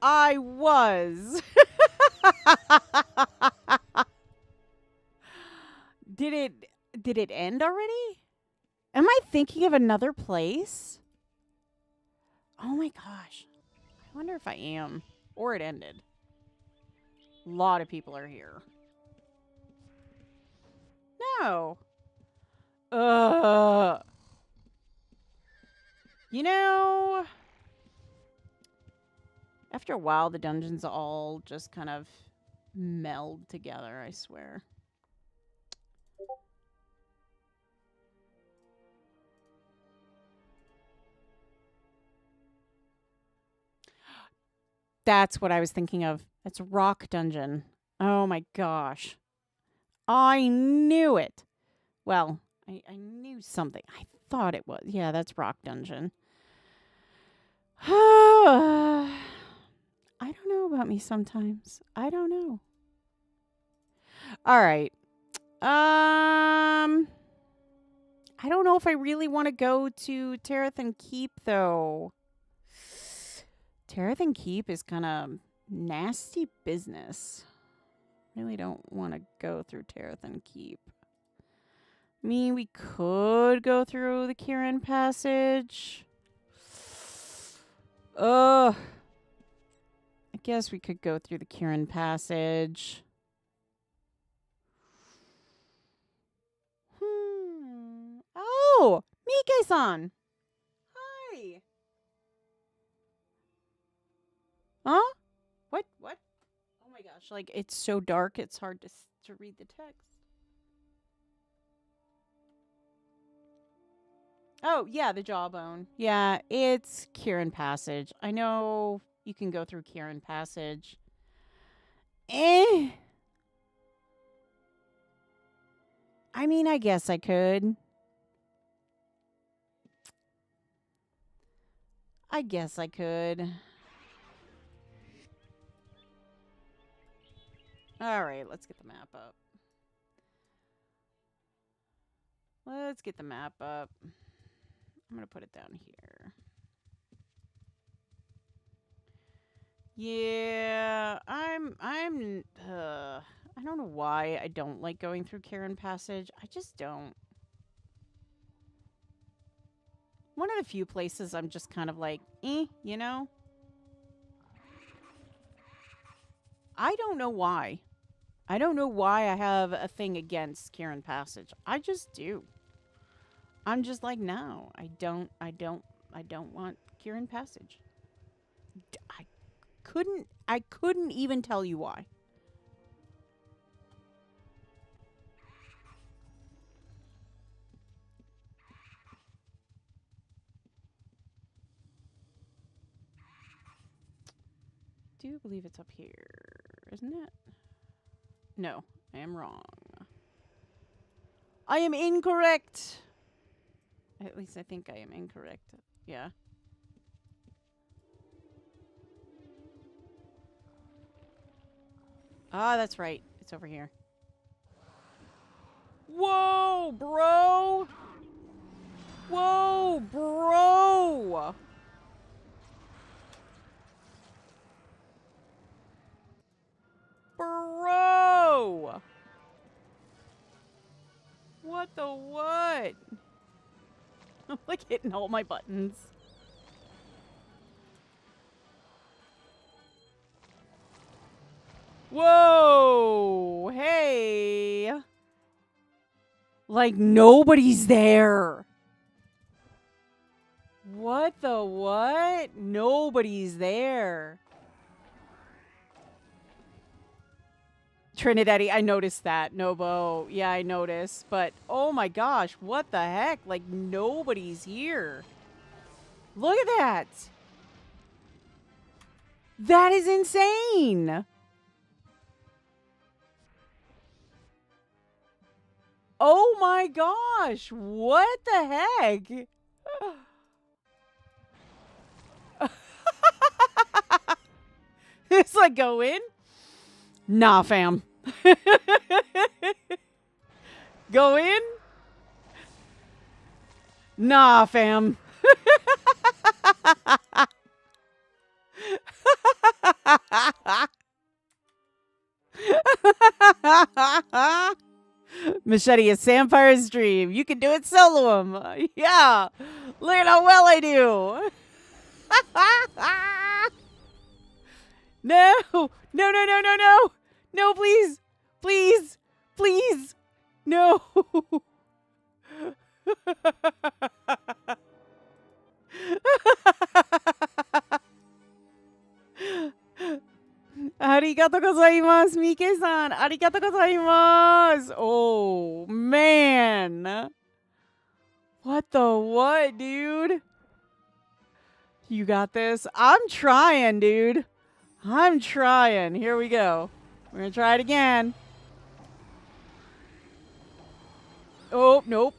S1: I was. Did it end already? Am I thinking of another place? Oh my gosh. I wonder if I am. Or it ended. A lot of people are here. No. You know, after a while, the dungeons all just kind of meld together, I swear. That's what I was thinking of. That's Rock Dungeon. Oh my gosh. I knew it. Well, I knew something. I thought it was. Yeah, that's Rock Dungeon. I don't know about me sometimes. I don't know. All right. I don't know if I really want to go to Terathan Keep, though. Terathan Keep is kind of nasty business. Really don't want to go through Terathan Keep. I mean, we could go through the Kirin Passage. I guess we could go through the Kirin Passage. Oh, Mike-san. Hi. Huh? What? Oh my gosh, like it's so dark it's hard to read the text. Oh, yeah, the Jawbone. Yeah, it's Kirin Passage. I know you can go through Kirin Passage. I mean, I guess I could. All right, let's get the map up. I'm going to put it down here. Yeah, I don't know why I don't like going through Kirin Passage. I just don't. One of the few places I'm just kind of like, you know? I don't know why. I don't know why I have a thing against Kirin Passage. I just do. I'm just like, no, I don't want Kirin Passage. I couldn't even tell you why. I do believe it's up here, isn't it? No, I am wrong. I am incorrect. At least I think I am incorrect. Yeah. Ah, that's right. It's over here. Whoa, bro! Whoa, bro! Bro! What the what? I'm like hitting all my buttons. Whoa! Hey! Like, nobody's there. What the what? Nobody's there. Trinidad, I noticed that. Nobo. Yeah, I noticed. But, oh my gosh, what the heck? Like, nobody's here. Look at that. That is insane. Oh my gosh. What the heck? It's like, go in? Nah, fam. Go in? Nah, fam. Machete is Sampire's dream. You can do it solo him. Yeah. Look at how well I do. No. No, no, no, no, no. No, please. Please. Please. No. Arigatou gozaimasu, Mike-san. Arigatou gozaimasu. Oh, man. What the what, dude? You got this? I'm trying, dude. I'm trying. Here we go. We're going to try it again. Oh, nope.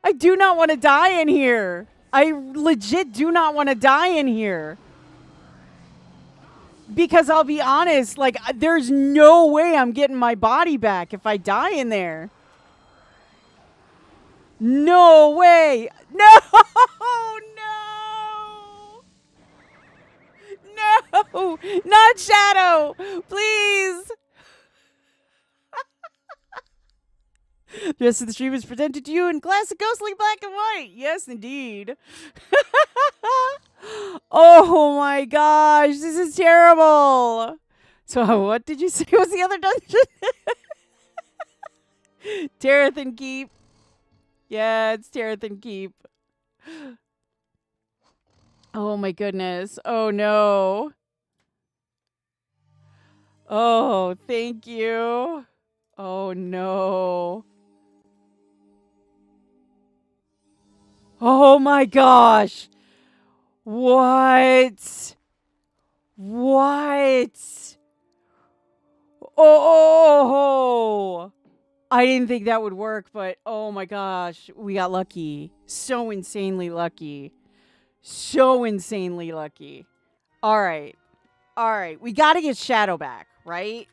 S1: I do not want to die in here. I legit do not want to die in here. Because I'll be honest, like, there's no way I'm getting my body back if I die in there. No way. No! No! No! Not Shadow! Please! The rest of the stream is presented to you in classic ghostly black and white. Yes, indeed. Oh my gosh, this is terrible. So what did you say was the other dungeon? Terathan Keep. Yeah, it's Terathan Keep. Oh my goodness. Oh no. Oh, thank you. Oh no. Oh my gosh. What? What? Oh! I didn't think that would work, but oh my gosh, we got lucky. So insanely lucky. So insanely lucky. All right. All right. We got to get Shadow back, right?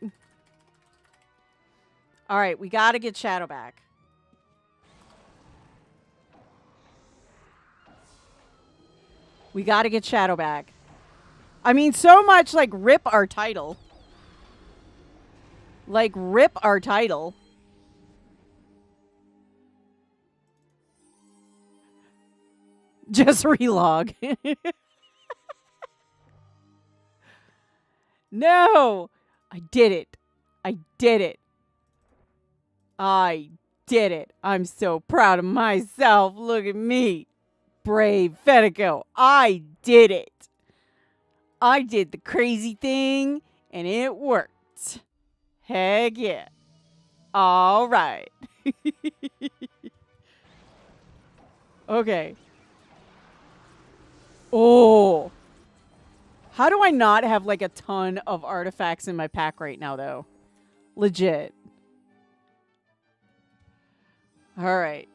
S1: All right. We got to get Shadow back. We got to get Shadow back. I mean, so much like rip our title. Like rip our title. Just relog. No. I did it. I did it. I did it. I'm so proud of myself. Look at me. Brave Fenneko. I did it. I did the crazy thing, and it worked. Heck yeah. All right. Okay. Oh. How do I not have like a ton of artifacts in my pack right now, though? Legit. All right.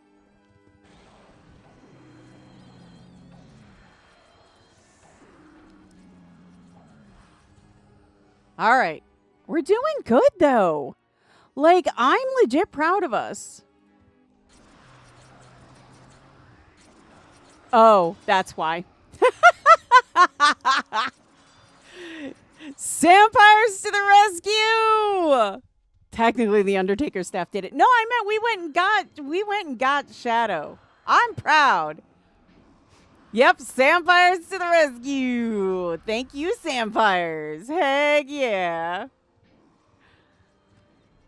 S1: All right. We're doing good, though. Like, I'm legit proud of us. Oh, that's why. Sampires to the rescue! Technically, the Undertaker staff did it. No, I meant we went and got Shadow. I'm proud. Yep, Sampires to the rescue. Thank you, Sampires. Heck yeah.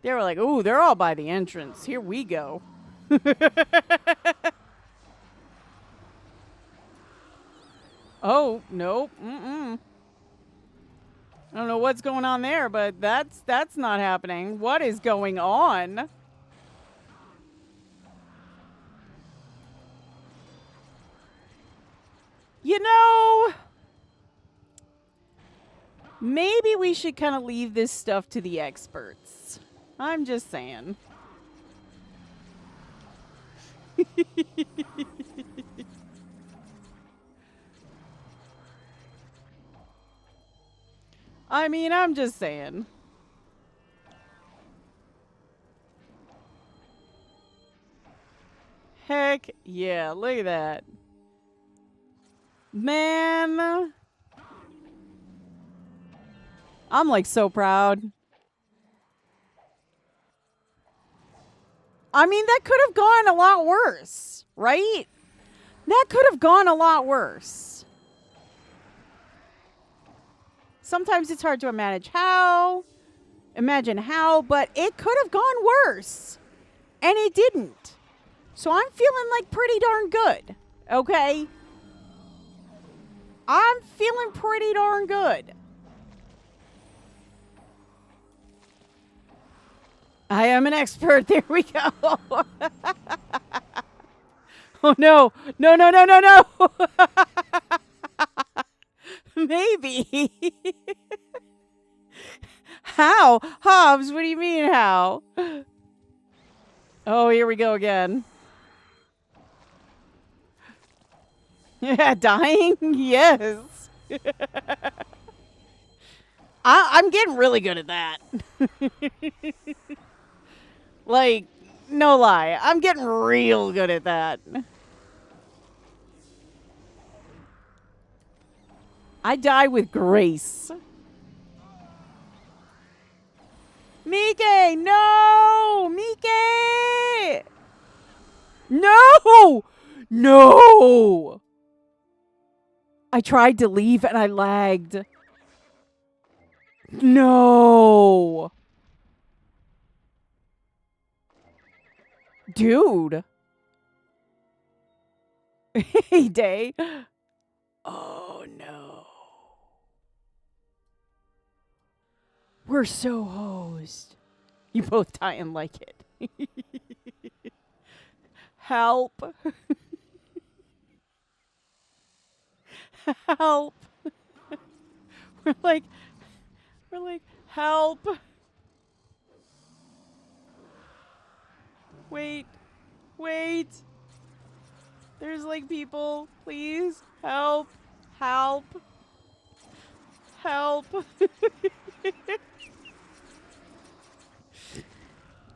S1: They were like, ooh, they're all by the entrance. Here we go. Oh, nope. Mm-mm. I don't know what's going on there, but that's not happening. What is going on? You know, maybe we should kind of leave this stuff to the experts. I'm just saying. I mean, I'm just saying. Heck yeah, look at that. Man. I'm like so proud. I mean, that could have gone a lot worse, right? That could have gone a lot worse. Sometimes it's hard to imagine how, but it could have gone worse. And it didn't. So I'm feeling like pretty darn good. Okay? I'm feeling pretty darn good. I am an expert. There we go. Oh, no. No, no, no, no, no. Maybe. How? Hobbs, what do you mean how? Oh, here we go again. Yeah, dying? Yes. I'm getting really good at that. Like, no lie. I'm getting real good at that. I die with grace. Mike! No! Mike! No! No! I tried to leave and I lagged. No! Dude. Hey, Day. Oh, no. We're so hosed. You both die and like it. Help. Help. We're like, help. Wait. There's like people. Please. Help. Help.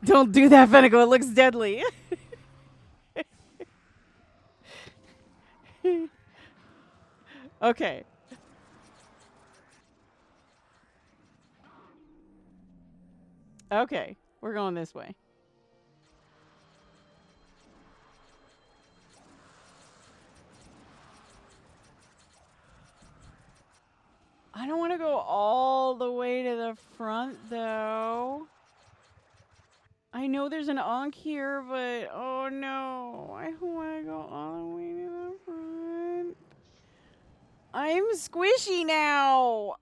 S1: Don't do that, Fenneko. It looks deadly. Okay. Okay. We're going this way. I don't want to go all the way to the front, though. I know there's an Ankh here, but oh no. I don't want to go all the way to the front. I'm squishy now.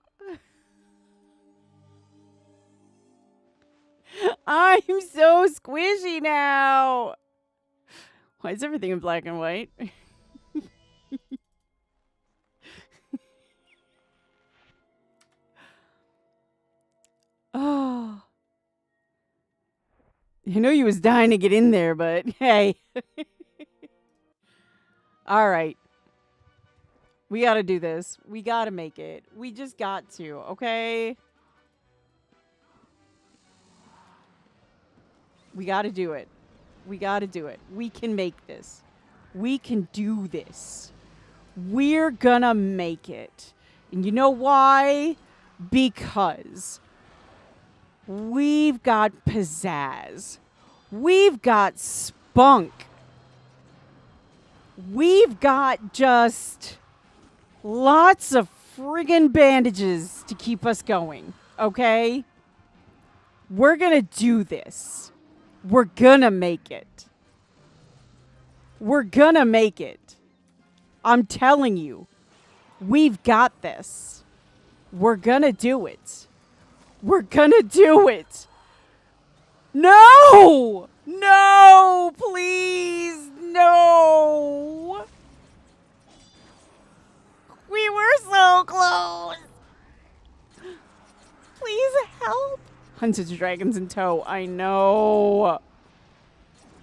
S1: I'm so squishy now. Why is everything in black and white? Oh. I know you was dying to get in there, but hey. All right. We got to do this. We got to make it. We just got to, okay? We got to do it. We got to do it. We can make this. We can do this. We're gonna make it. And you know why? Because we've got pizzazz. We've got spunk. We've got just lots of friggin' bandages to keep us going, okay? We're gonna do this. We're gonna make it. We're gonna make it. I'm telling you, we've got this. We're gonna do it. We're gonna do it. No! No! Please! No! We were so close! Please help! Hunted dragons in tow. I know.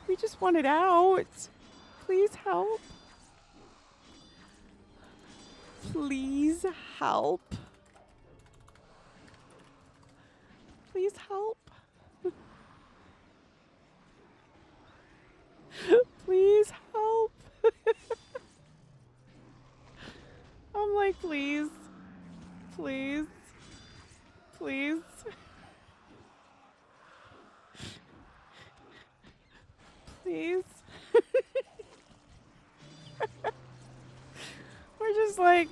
S1: We just want it out. Please help. Please help. Please help. Please help. I'm like, please. Please. Please. Please. We're just like,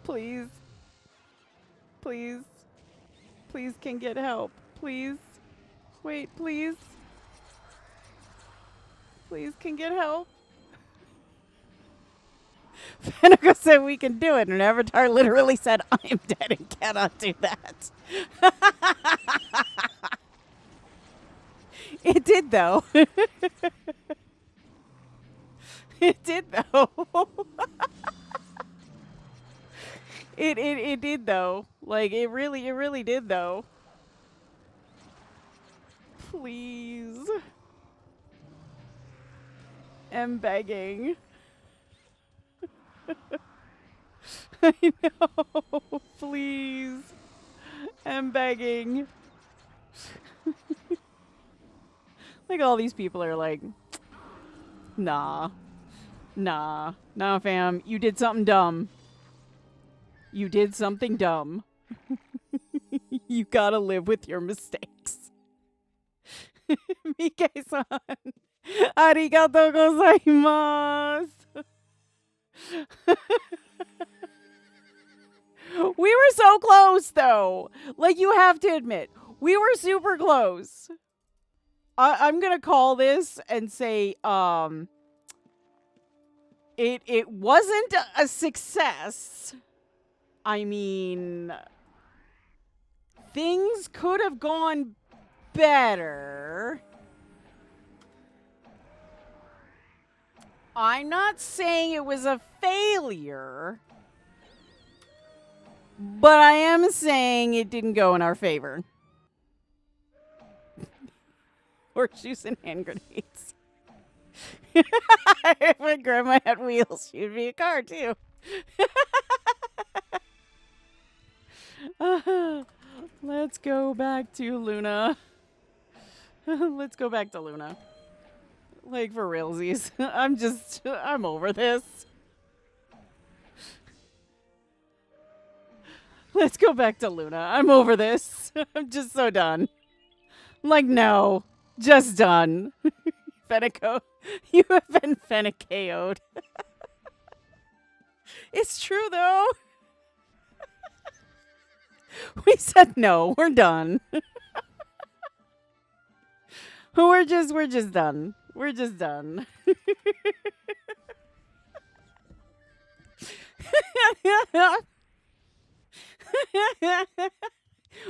S1: please. Please. Please can get help. Please. Wait, please. Please can get help. Fenneko said we can do it, and Avatar literally said, I am dead and cannot do that. It did, though. It did, though. It did, though. Like, it really did, though. Please. I'm begging. I know. Please. I'm begging. Like, all these people are like, nah. Nah. Nah, fam. You did something dumb. You did something dumb. You gotta live with your mistakes. Mike-san. Arigatou gozaimasu. We were so close, though. Like, you have to admit, we were super close. I'm gonna call this and say, it wasn't a success. I mean, things could have gone better. I'm not saying it was a failure, but I am saying it didn't go in our favor. Horseshoes and hand grenades. If my grandma had wheels, she'd be a car too. Let's go back to Luna. Let's go back to Luna. Like, for realsies. I'm over this. Let's go back to Luna. I'm over this. I'm just so done. Like, no. Just done. Fenneko, you have been Fenneko'd. It's true, though. We said no. We're done. We're just done. We're just done.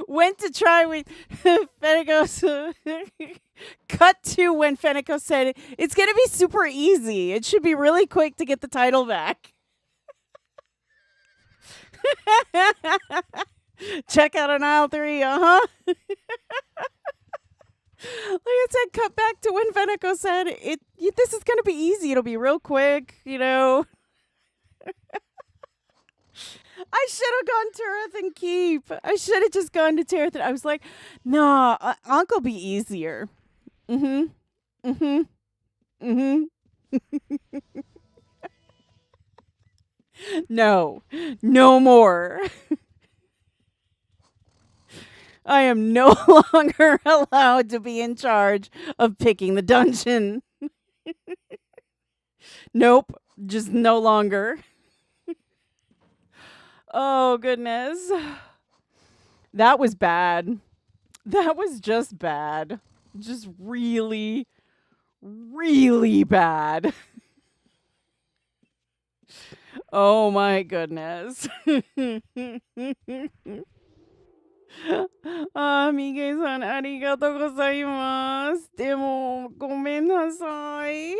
S1: Went to try with Fenneko. Cut to when Fenneko said, it's going to be super easy. It should be really quick to get the title back. Check out on aisle 3, uh-huh. Like I said, cut back to when Fenneko said, this is going to be easy. It'll be real quick, you know. I should have gone Tureth and Keep. I should have just gone to Tureth. I was like, nah, Uncle be easier. Mm-hmm. Mm-hmm. Mm-hmm. No. No more. I am no longer allowed to be in charge of picking the dungeon. Nope, just no longer. Oh, goodness. That was bad. That was just bad. Just really, really bad. Oh my goodness. ミゲさん、ありがとうございます。でも、ごめんなさい。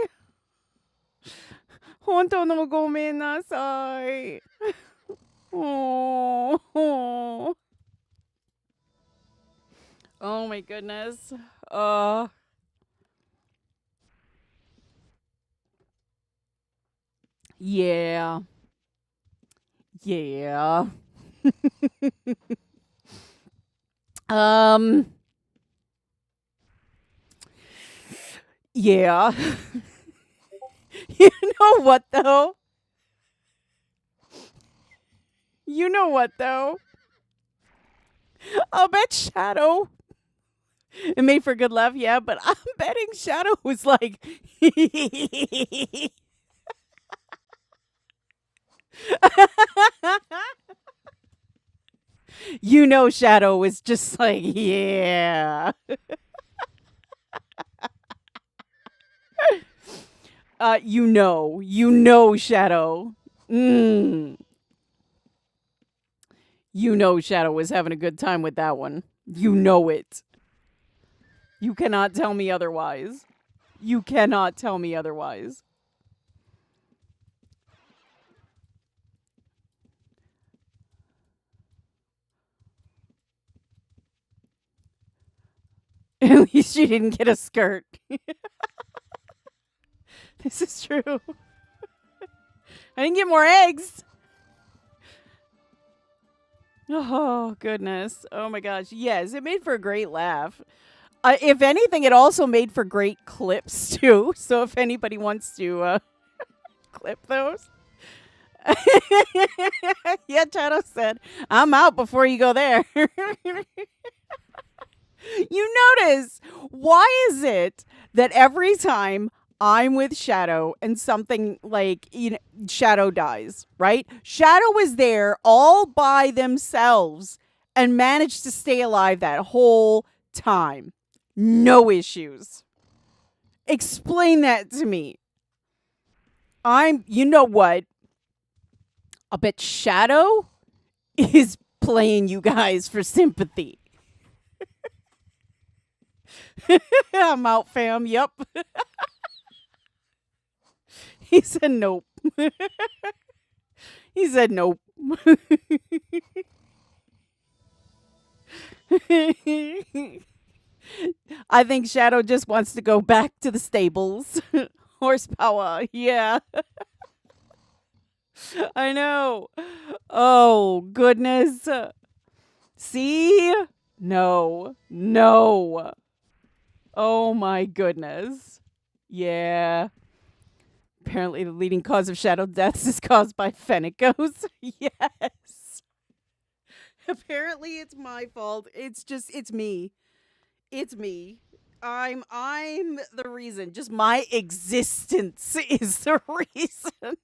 S1: 本当のごめんなさい。Oh my goodness. Yeah. Yeah. Yeah. You know what, though? You know what, though? I'll bet Shadow. It made for a good laugh, yeah, but I'm betting Shadow was like, you know, Shadow was just like, yeah. You know, Shadow. You know, Shadow was having a good time with that one. You know it. You cannot tell me otherwise. You cannot tell me otherwise. At least you didn't get a skirt. This is true. I didn't get more eggs. Oh, goodness. Oh, my gosh. Yes, it made for a great laugh. If anything, it also made for great clips, too. So if anybody wants to clip those. Yeah, Chado said, I'm out before you go there. You notice, why is it that every time I'm with Shadow and something like, Shadow dies, right? Shadow is there all by themselves and managed to stay alive that whole time. No issues. Explain that to me. You know what? I bet Shadow is playing you guys for sympathy. I'm out, fam. Yep. He said nope. He said nope. I think Shadow just wants to go back to the stables. Horsepower. Yeah. I know. Oh, goodness. See? No. Oh, my goodness. Yeah. Apparently, the leading cause of shadow deaths is caused by Fennekos. Yes. Apparently, it's my fault. It's me. It's me. I'm the reason. Just my existence is the reason.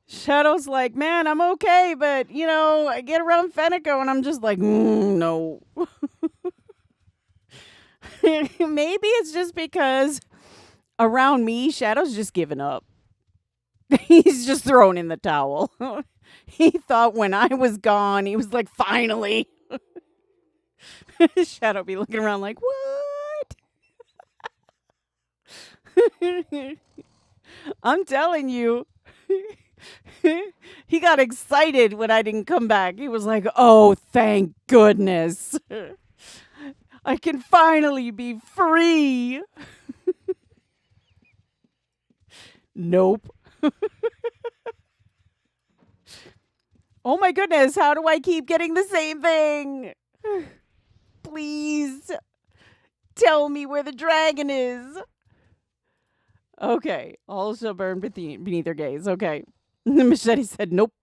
S1: Shadow's like, man, I'm okay, but I get around Fenneko and I'm just like, no. Maybe it's just because around me, Shadow's just given up. He's just thrown in the towel. He thought when I was gone, he was like, finally. Shadow be looking around like, what? I'm telling you. He got excited when I didn't come back. He was like, oh, thank goodness. I can finally be free. Nope. Oh my goodness, how do I keep getting the same thing? Please tell me where the dragon is. Okay, all shall burn beneath their gaze. Okay. Machete said, nope.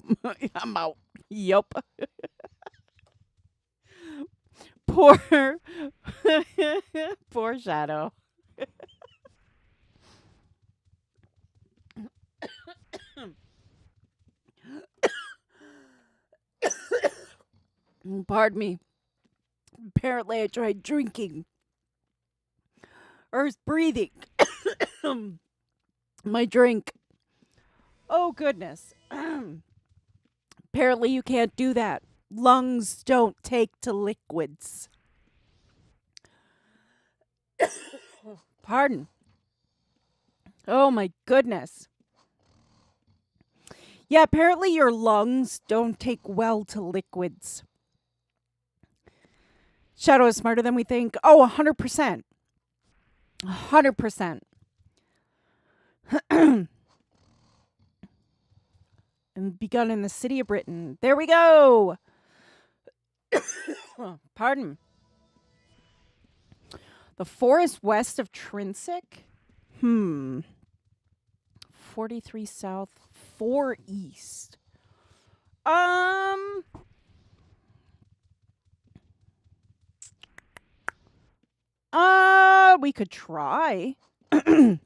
S1: I'm out. Yup. Poor, poor Shadow. Pardon me. Apparently, I tried drinking or breathing my drink. Oh, goodness. Apparently, you can't do that. Lungs don't take to liquids. Pardon. Oh, my goodness. Yeah, apparently your lungs don't take well to liquids. Shadow is smarter than we think. Oh, 100%. 100%. And begun in the city of Britain. There we go. Pardon. The forest west of Trinsic? 43 south, 4 east. We could try. Pink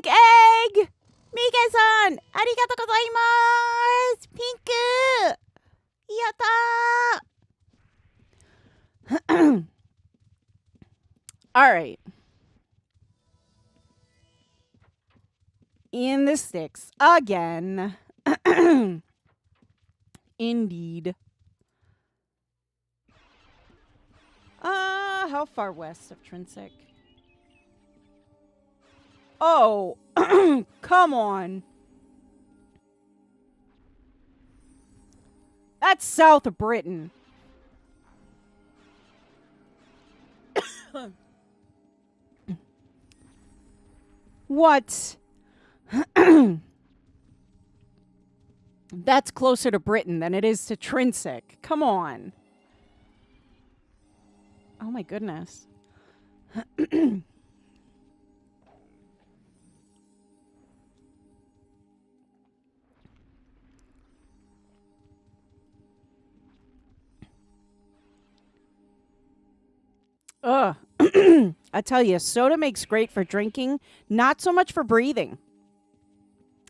S1: egg! Mika-san! Arigatou gozaimasu! Pink! Yatta! All right. In the sticks again. Indeed. How far west of Trinsic? Oh, come on. That's south of Britain. What? That's closer to Britain than it is to Trinsic. Come on. Oh my goodness. Ugh. I tell you, soda makes great for drinking, not so much for breathing.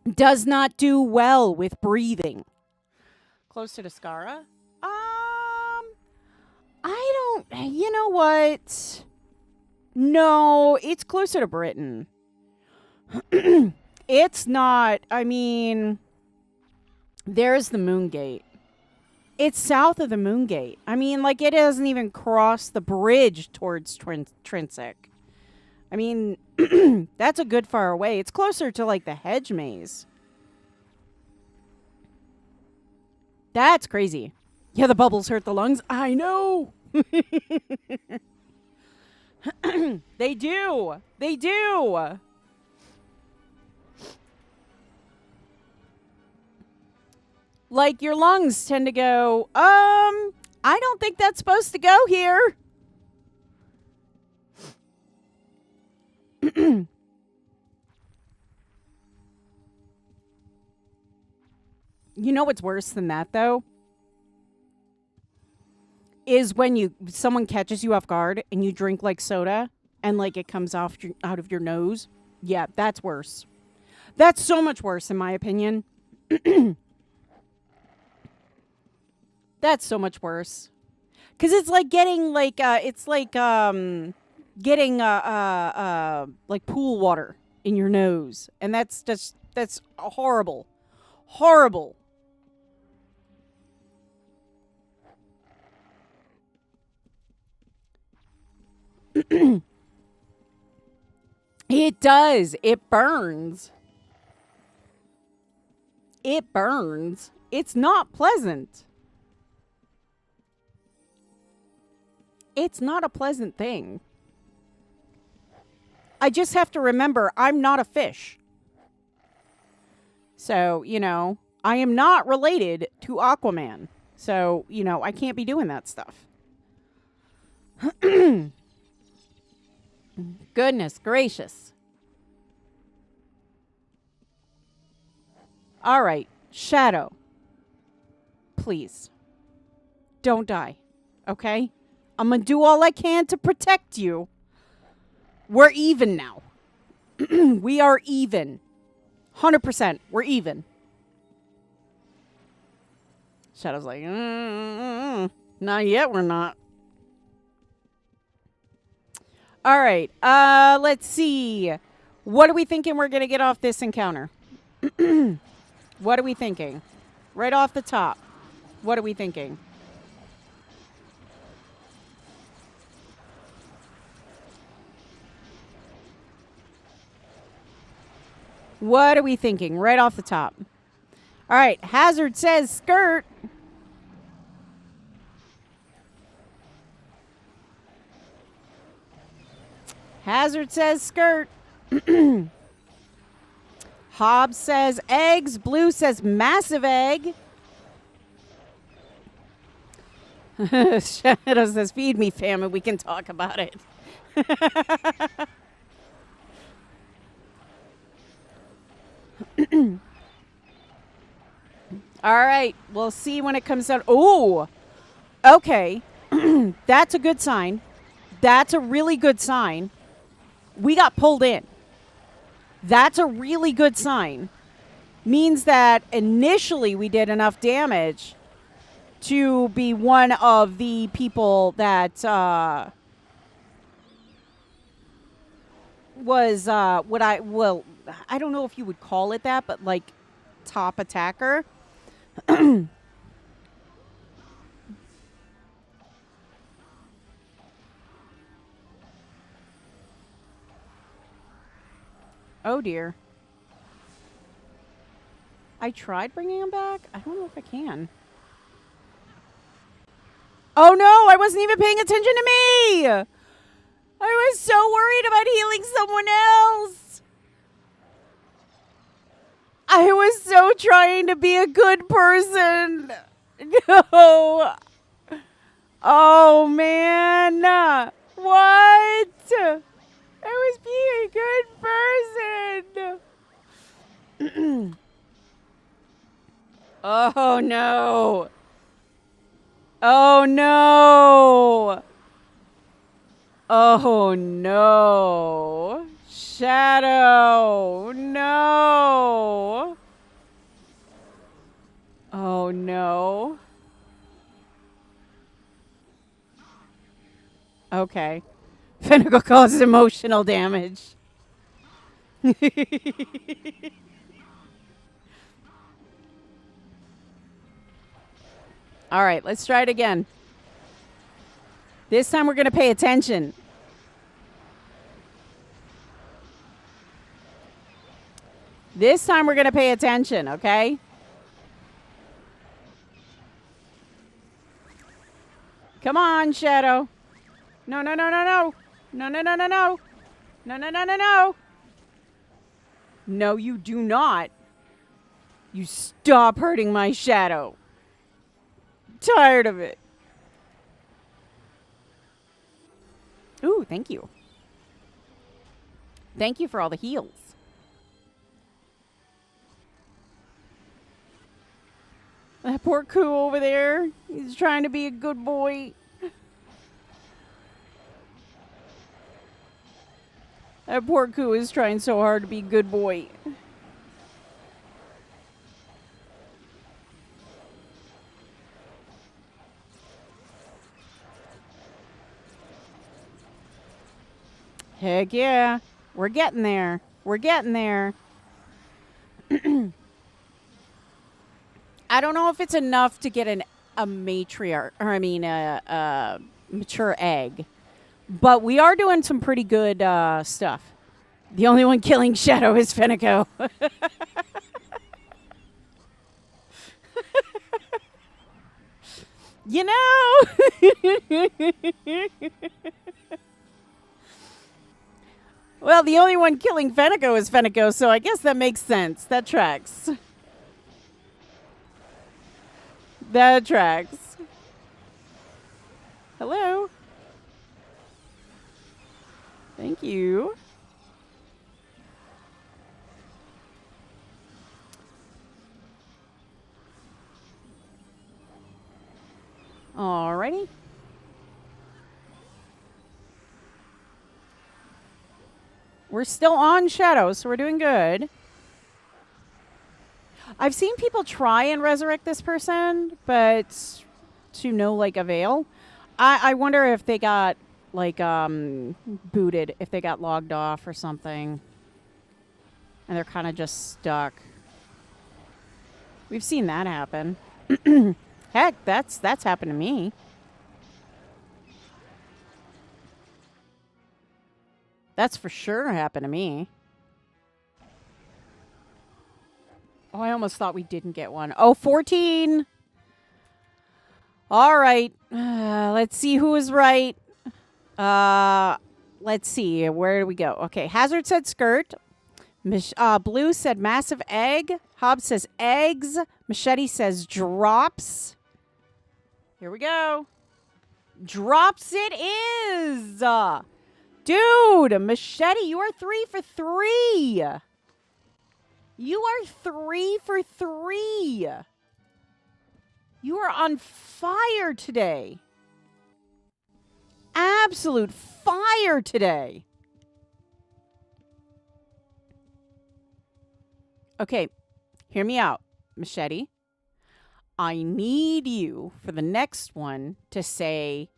S1: Does not do well with breathing. Closer to Skara? I don't, you know what? No, it's closer to Britain. It's not, I mean, there's the Moon Gate. It's south of the Moon Gate. I mean, like, it hasn't even crossed the bridge towards Trinsic. I mean, that's a good far away. It's closer to, like, the hedge maze. That's crazy. Yeah, the bubbles hurt the lungs. I know. They do. They do. Like, your lungs tend to go, I don't think that's supposed to go here. You know what's worse than that, though? Is when someone catches you off guard and you drink, like, soda and, like, it comes out of your nose. Yeah, that's worse. That's so much worse, in my opinion. That's so much worse. Because it's like getting, like, getting, like, pool water in your nose. And that's horrible. Horrible. It does. It burns. It burns. It's not pleasant. It's not a pleasant thing. I just have to remember I'm not a fish. So, you know, I am not related to Aquaman. So, you know, I can't be doing that stuff. Goodness gracious. All right. Shadow. Please. Don't die. Okay? I'm going to do all I can to protect you. We're even now. We are even. 100%. We're even. Shadow's like, not yet, we're not. All right. Let's see. What are we thinking we're going to get off this encounter? What are we thinking? Right off the top. What are we thinking? What are we thinking right off the top? All right. Hazard says skirt. Hazard says skirt. Hobbs says eggs. Blue says massive egg. Shadow says feed me, fam, and we can talk about it. All right. We'll see when it comes out. Oh, okay. That's a good sign. That's a really good sign. We got pulled in. That's a really good sign. Means that initially we did enough damage to be one of the people that was what I don't know if you would call it that, but like top attacker. Oh dear. I tried bringing him back. I don't know if I can. Oh no, I wasn't even paying attention to me. I was so worried about healing someone else. I was so trying to be a good person. No. Oh man. What? I was being a good person. Oh no. Oh no. Oh no. Shadow. No. Oh no. Okay. Fenneko causes emotional damage. All right, let's try it again. This time we're going to pay attention. This time we're going to pay attention, okay? Come on, Shadow. No, no, no, no, no. No, no, no, no, no. No, no, no, no, no. No, you do not. You stop hurting my Shadow. Tired of it. Ooh, thank you. Thank you for all the heals. That poor Koo over there. He's trying to be a good boy. That poor Koo is trying so hard to be a good boy. Heck yeah. We're getting there. We're getting there. I don't know if it's enough to get a matriarch, or I mean a mature egg. But we are doing some pretty good stuff. The only one killing Shadow is Fenneko. You know. Well, the only one killing Fenneko is Fenneko, so I guess that makes sense. That tracks. That tracks. Hello. Thank you. Alrighty. We're still on Shadow, so we're doing good. I've seen people try and resurrect this person, but to no, like, avail. I wonder if they got, like, booted, if they got logged off or something. And they're kind of just stuck. We've seen that happen. Heck, that's happened to me. That's for sure happened to me. Oh, I almost thought we didn't get one. Oh, 14. All right. Let's see who was right. Let's see. Where do we go? Okay. Hazard said skirt. Blue said massive egg. Hobbs says eggs. Machete says drops. Here we go. Drops it is. Dude, Machete, you are 3 for 3. You are 3 for 3. You are on fire today. Absolute fire today. Okay, hear me out, Machete. I need you for the next one to say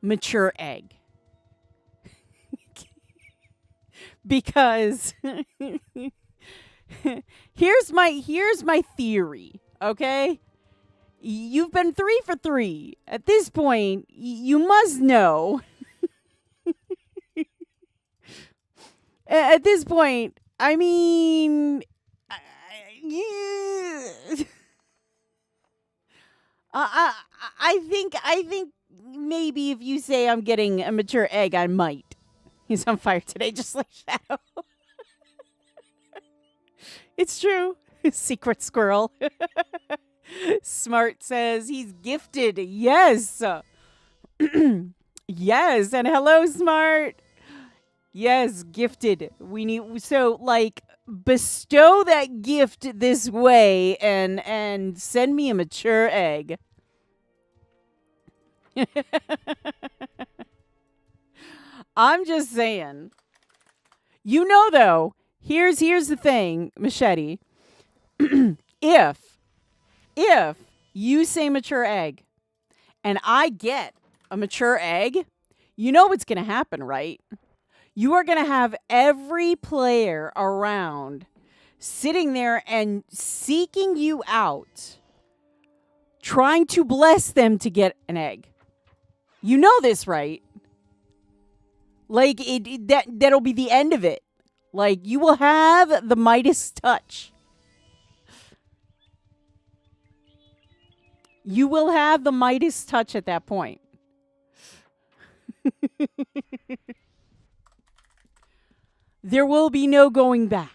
S1: mature egg. Because here's my theory, okay? You've been 3 for 3. At this point, you must know. At this point, I mean, I think maybe if you say I'm getting a mature egg, I might. He's on fire today, just like Shadow. It's true. Secret squirrel. Smart says he's gifted. Yes. Yes. And hello, Smart. Yes, gifted. We need, so like, bestow that gift this way and send me a mature egg. I'm just saying. You know, though, here's the thing, Machete. If you say mature egg and I get a mature egg, you know what's going to happen, right? You are going to have every player around sitting there and seeking you out, trying to bless them to get an egg. You know this, right? Like, that'll be the end of it. Like, you will have the Midas touch. You will have the Midas touch at that point. There will be no going back.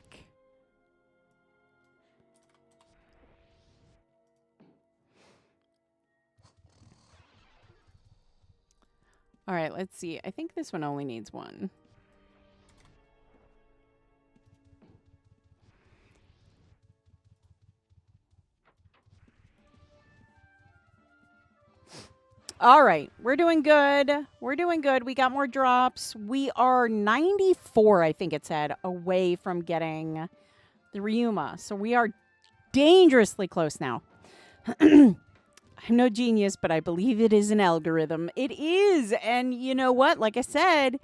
S1: All right, let's see. I think this one only needs one. All right, we're doing good. We're doing good. We got more drops. We are 94, I think it said, away from getting the Ryuma. So we are dangerously close now. I'm no genius, but I believe it is an algorithm. It is. And you know what? Like I said,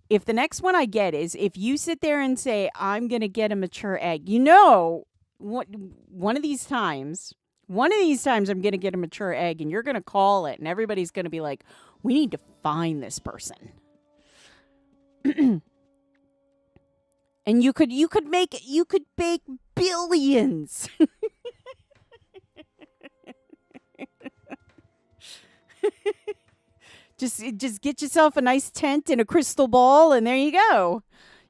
S1: if the next one I get is if you sit there and say, I'm going to get a mature egg, you know, one of these times I'm going to get a mature egg and you're going to call it and everybody's going to be like, we need to find this person. And you could bake billions. Just get yourself a nice tent and a crystal ball, and there you go.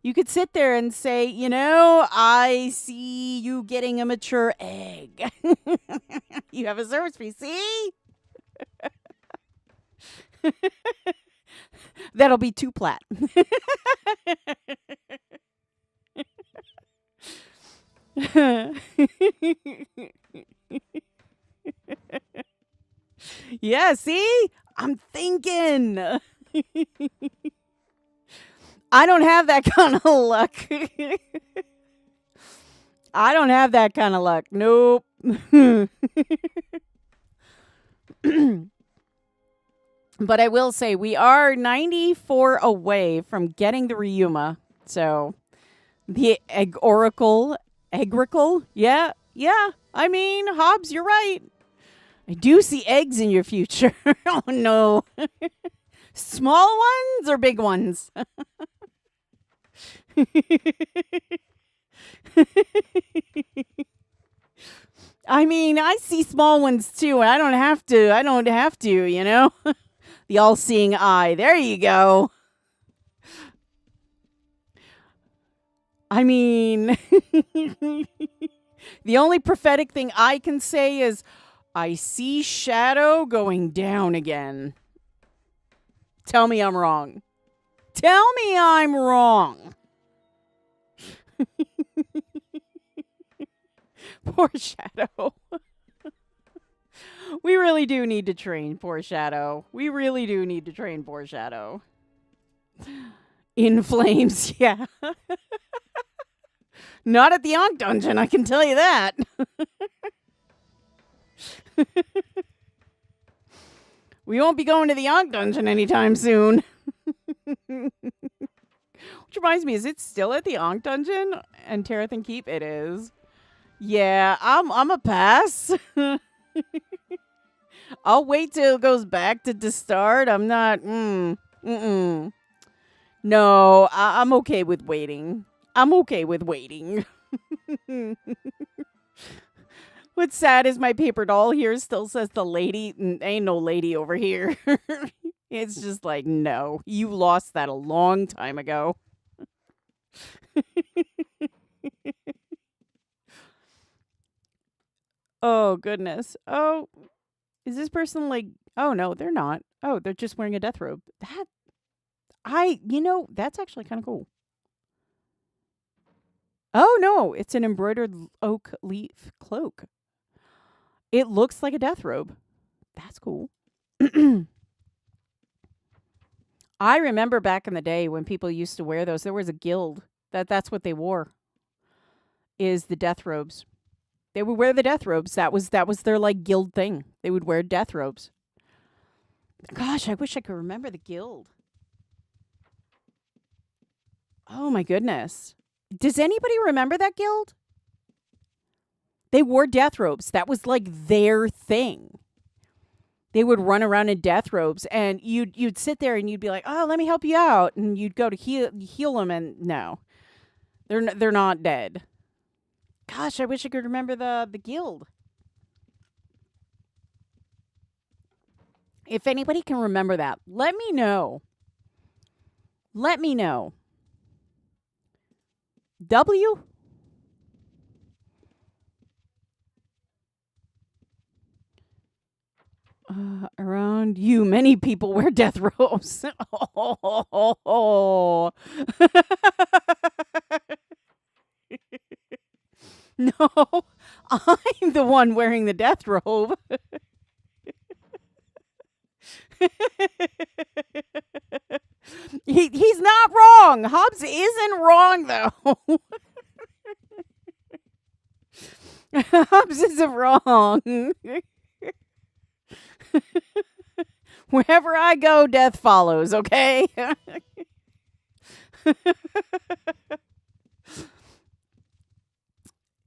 S1: You could sit there and say, you know, I see you getting a mature egg. You have a service fee, see? That'll be 2 plat. Yeah, see? I'm thinking. I don't have that kind of luck. I don't have that kind of luck. Nope. But I will say we are 94 away from getting the Ryuma. So the Oracle, yeah. I mean, Hobbs, you're right. I do see eggs in your future. Oh, no. Small ones or big ones? I mean, I see small ones too, and I don't have to, you know? The all-seeing eye. There you go. I mean, the only prophetic thing I can say is, I see shadow going down again. Tell me I'm wrong. Tell me I'm wrong. Poor Shadow. We really do need to train poor Shadow. We really do need to train poor Shadow. In flames, yeah. Not at the Ankh dungeon, I can tell you that. We won't be going to the Ankh dungeon anytime soon. Which reminds me, is it still at the Ankh dungeon and Terathan Keep? It is. Yeah, I'm a pass. I'll wait till it goes back to start. I'm not. No, I'm okay with waiting. I'm okay with waiting. What's sad is my paper doll here still says the lady. Ain't no lady over here. It's just like, no, you lost that a long time ago. Oh, goodness. Oh, is this person like, oh, no, they're not. Oh, they're just wearing a death robe. That's actually kind of cool. Oh, no, it's an embroidered oak leaf cloak. It looks like a death robe. That's cool. I remember back in the day when people used to wear those. There was a guild that's what they wore. Is the death robes. They would wear the death robes. That was their like guild thing. They would wear death robes. Gosh, I wish I could remember the guild. Oh my goodness. Does anybody remember that guild? They wore death robes. That was like their thing. They would run around in death robes, and you'd sit there and you'd be like, "Oh, let me help you out," and you'd go to heal them, and no, they're not dead. Gosh, I wish I could remember the guild. If anybody can remember that, let me know. Let me know. W? Around you, many people wear death robes. Oh. No, I'm the one wearing the death robe. He's not wrong. Hobbs isn't wrong, though. Hobbs isn't wrong. Wherever I go, death follows, okay?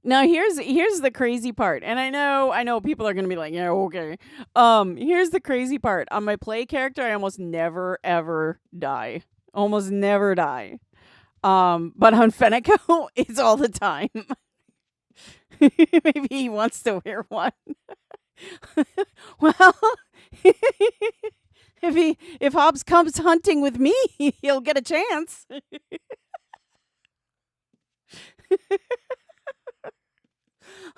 S1: Now here's the crazy part. And I know people are going to be like, "Yeah, okay." Here's the crazy part. On my play character, I almost never ever die. Almost never die. But on Fenneko, it's all the time. Maybe he wants to wear one. Well, if Hobbs comes hunting with me, he'll get a chance.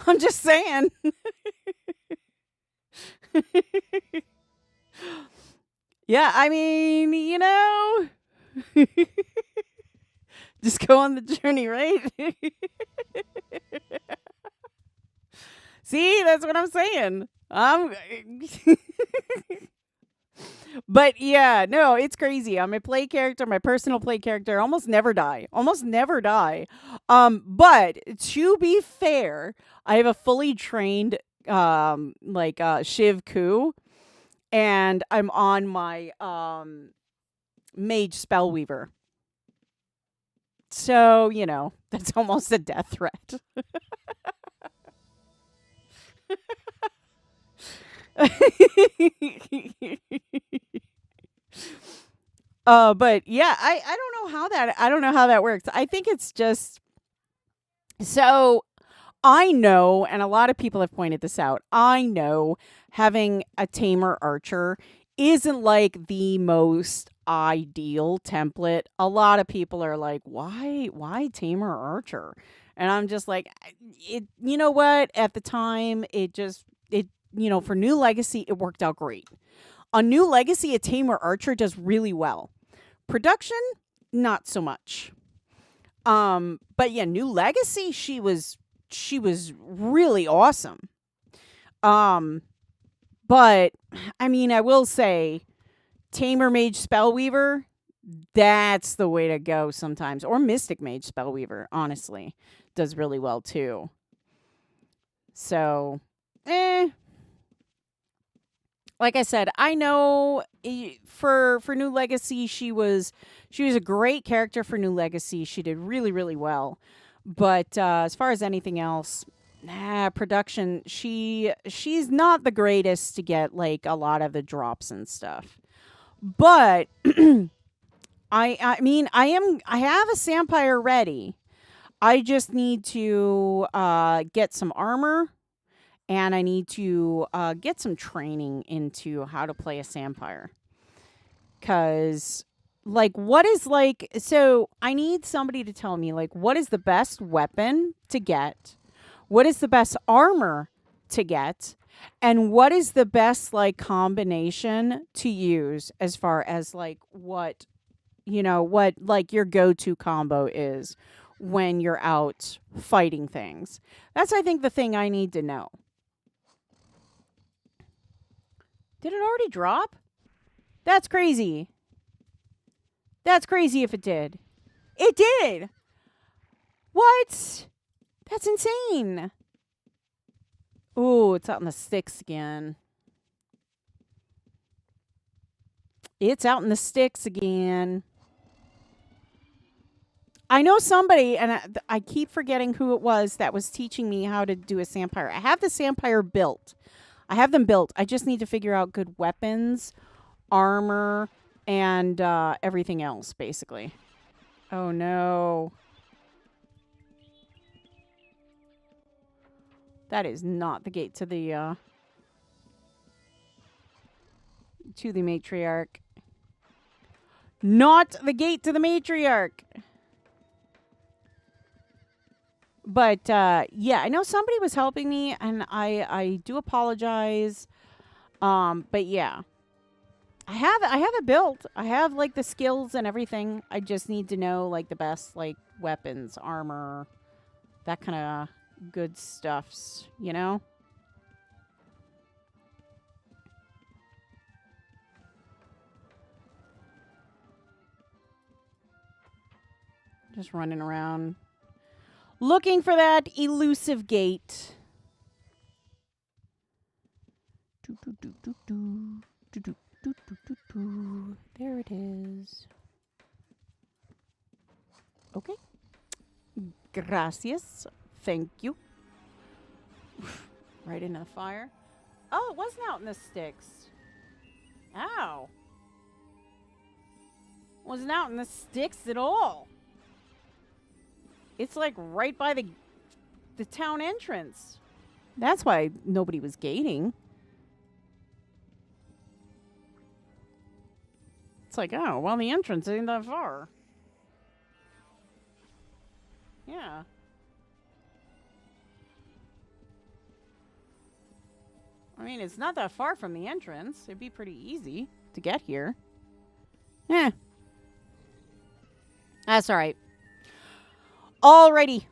S1: I'm just saying. Yeah, I mean, just go on the journey, right? See, that's what I'm saying. But yeah, no, it's crazy. On my play character, my personal play character, almost never die. Almost never die. But to be fair, I have a fully trained Shiv Ku, and I'm on my Mage Spellweaver. So, that's almost a death threat. But yeah, I don't know how that works. I think it's just so I know, and a lot of people have pointed this out. I know having a tamer archer isn't like the most ideal template. A lot of people are like, why tamer archer? And I'm just like, you know what? At the time, for New Legacy, it worked out great. On New Legacy, a tamer archer does really well. Production, not so much. But yeah, New Legacy, she was really awesome. But I mean, I will say, Tamer Mage Spellweaver, that's the way to go sometimes. Or Mystic Mage Spellweaver, honestly, does really well too. So, like I said, I know for New Legacy, she was a great character for New Legacy. She did really, really well. But as far as anything else, production, she's not the greatest to get like a lot of the drops and stuff. But I mean, I have a Sampire ready. I just need to get some armor. And I need to get some training into how to play a Sampire. Because, so I need somebody to tell me, what is the best weapon to get? What is the best armor to get? And what is the best, combination to use as far as, what your go-to combo is when you're out fighting things. That's, I think, the thing I need to know. Did it already drop? That's crazy. That's crazy if it did. It did! What? That's insane. Ooh, it's out in the sticks again. It's out in the sticks again. I know somebody, and I keep forgetting who it was that was teaching me how to do a Sampire. I have the Sampire built. I have them built. I just need to figure out good weapons, armor, and everything else, basically. Oh, no. That is not the gate to the matriarch. Not the gate to the matriarch. But, yeah, I know somebody was helping me, and I do apologize. But, yeah. I have it built. I have, the skills and everything. I just need to know, the best, weapons, armor, that kind of good stuffs, you know? Just running around. Looking for that elusive gate. There it is. Okay. Gracias. Thank you. Right into the fire. Oh, it wasn't out in the sticks. Ow. Wasn't out in the sticks at all. It's right by the town entrance. That's why nobody was gating. It's oh, well, the entrance ain't that far. Yeah. I mean, it's not that far from the entrance. It'd be pretty easy to get here. Eh. That's all right. Alrighty.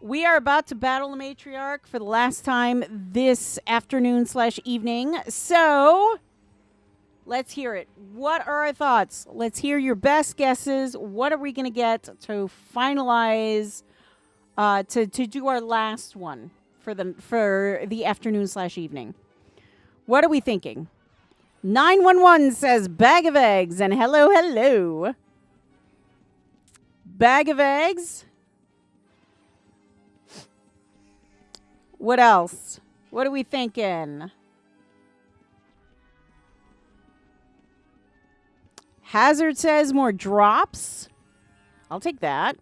S1: We are about to battle the matriarch for the last time this afternoon/evening. So, Let's hear it. What are our thoughts? Let's hear your best guesses. What are we going to get to finalize, to do our last one for the afternoon/evening? What are we thinking? 911 says bag of eggs, and hello, hello. Bag of eggs. What else? What are we thinking? Hazard says more drops. I'll take that.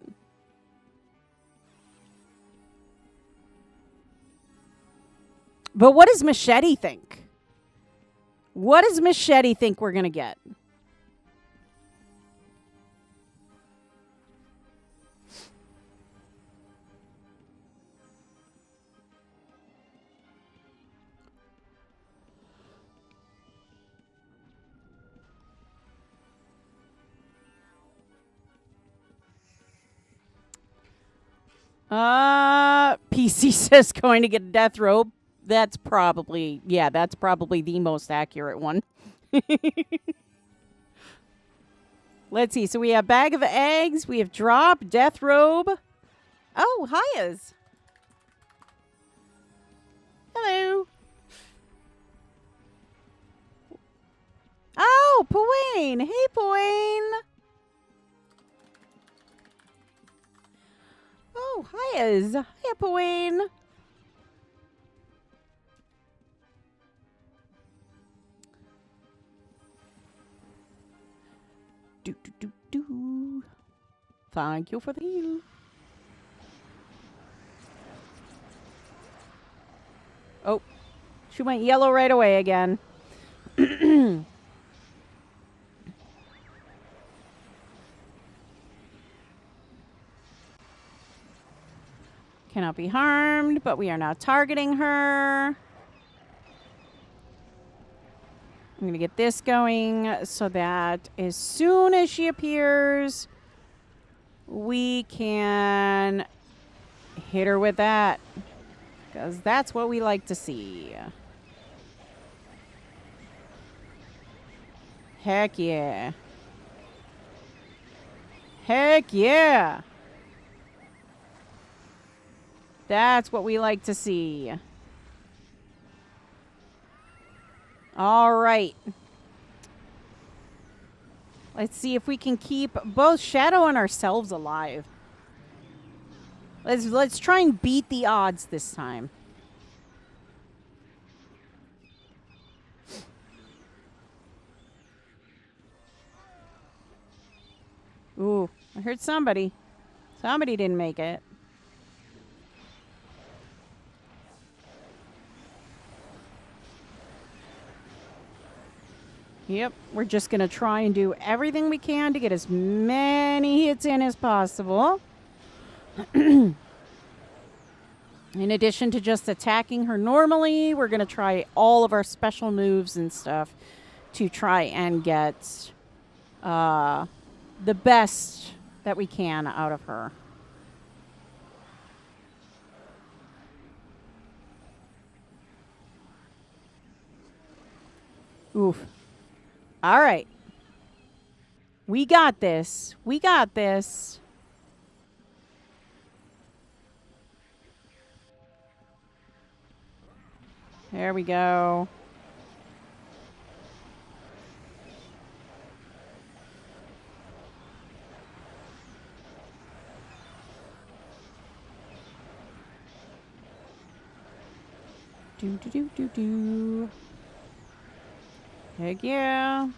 S1: But what does Machete think? What does Machete think we're going to get? PC says going to get a death robe. That's probably the most accurate one. Let's see. So we have bag of eggs. We have drop, death robe. Oh, hias. Hello. Oh, Pwayne. Hey, Pwayne. Oh, hias. Hiya, Pwayne. Do. Thank you for the heal. Oh, she went yellow right away again. Cannot be harmed, but we are now targeting her. I'm going to get this going so that as soon as she appears, we can hit her with that. Because that's what we like to see. Heck yeah. Heck yeah. That's what we like to see. All right. Let's see if we can keep both Shadow and ourselves alive. Let's try and beat the odds this time. Ooh, I heard somebody. Somebody didn't make it. Yep, we're just going to try and do everything we can to get as many hits in as possible. In addition to just attacking her normally, we're going to try all of our special moves and stuff to try and get the best that we can out of her. Oof. All right. We got this. We got this. There we go. Do. Heck yeah.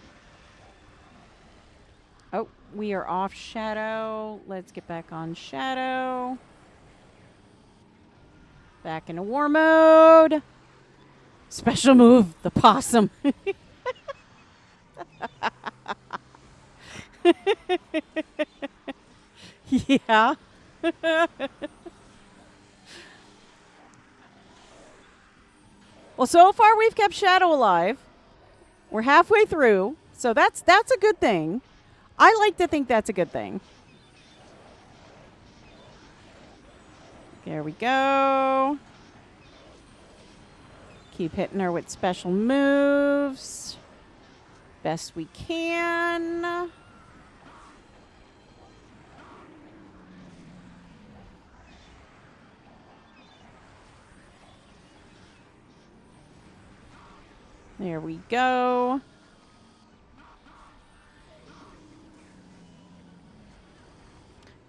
S1: Oh, we are off Shadow. Let's get back on Shadow. Back into war mode. Special move, the possum. Yeah. Well, so far we've kept Shadow alive. We're halfway through, so that's a good thing. I like to think that's a good thing. There we go. Keep hitting her with special moves. best we can. There we go.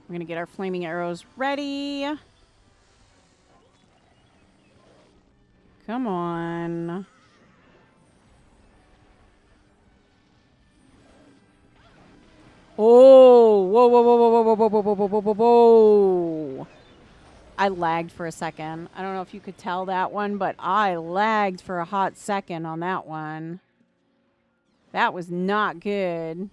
S1: We're going to get our flaming arrows ready. Come on. Oh, whoa, whoa, whoa, whoa, whoa, whoa, whoa, whoa, whoa, whoa, whoa. I lagged for a second. I don't know if you could tell that one, but I lagged for a hot second on that one. That was not good.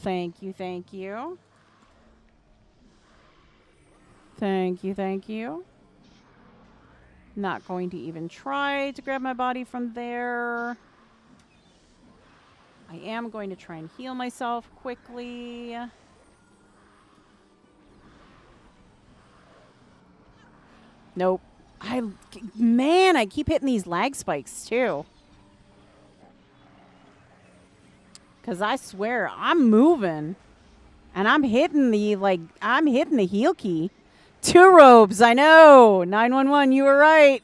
S1: Thank you, thank you. Thank you, thank you. Not going to even try to grab my body from there. I am going to try and heal myself quickly. Nope. Man, I keep hitting these lag spikes too. Because I swear, I'm moving. And I'm hitting the heal key. 2 robes, I know. 911, you were right.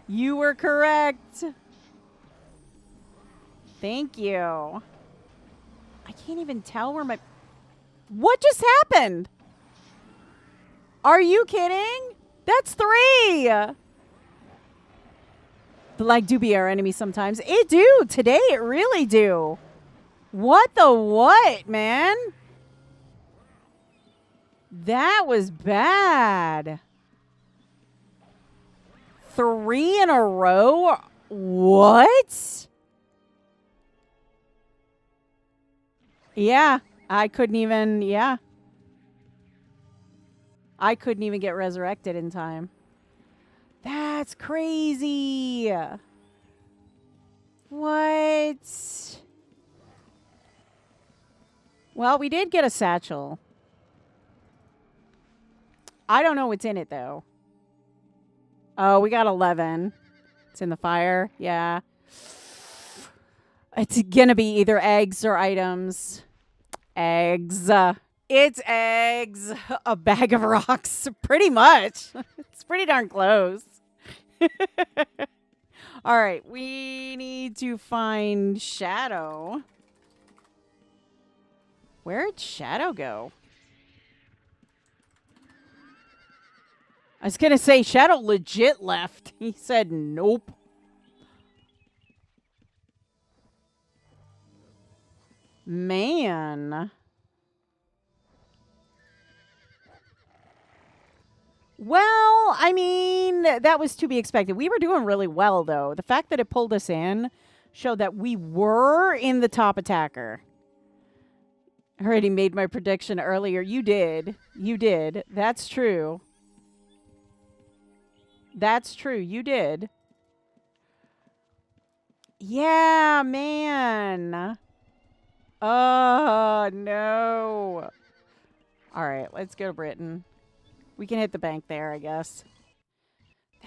S1: You were correct. Thank you. I can't even tell where my... What just happened? Are you kidding? That's 3. The lag do be our enemy sometimes. It do. Today it really do. What the what, man? That was bad. 3 in a row? What? Yeah, I couldn't even get resurrected in time. That's crazy. What? Well, we did get a satchel. I don't know what's in it, though. Oh, we got 11. It's in the fire. Yeah. It's going to be either eggs or items. Eggs. It's eggs. A bag of rocks. Pretty much. It's pretty darn close. All right. We need to find Shadow. Where'd Shadow go? I was going to say Shadow legit left. He said nope. Man. Well, I mean, that was to be expected. We were doing really well, though. The fact that it pulled us in showed that we were in the top attacker. I already made my prediction earlier. You did. You did. That's true. That's true. You did. Yeah, man. Oh, no. All right, let's go to Britain. We can hit the bank there, I guess.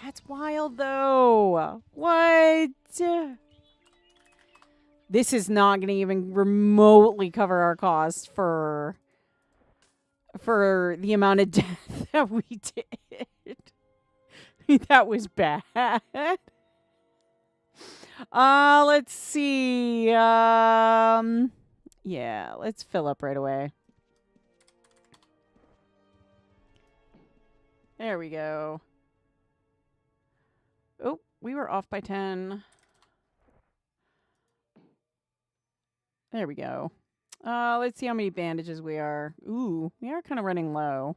S1: That's wild, though. What? This is not going to even remotely cover our cost for the amount of death that we did. That was bad. Let's see. Yeah, let's fill up right away. There we go. Oh, we were off by 10. There we go. Let's see how many bandages we are. Ooh, we are kind of running low.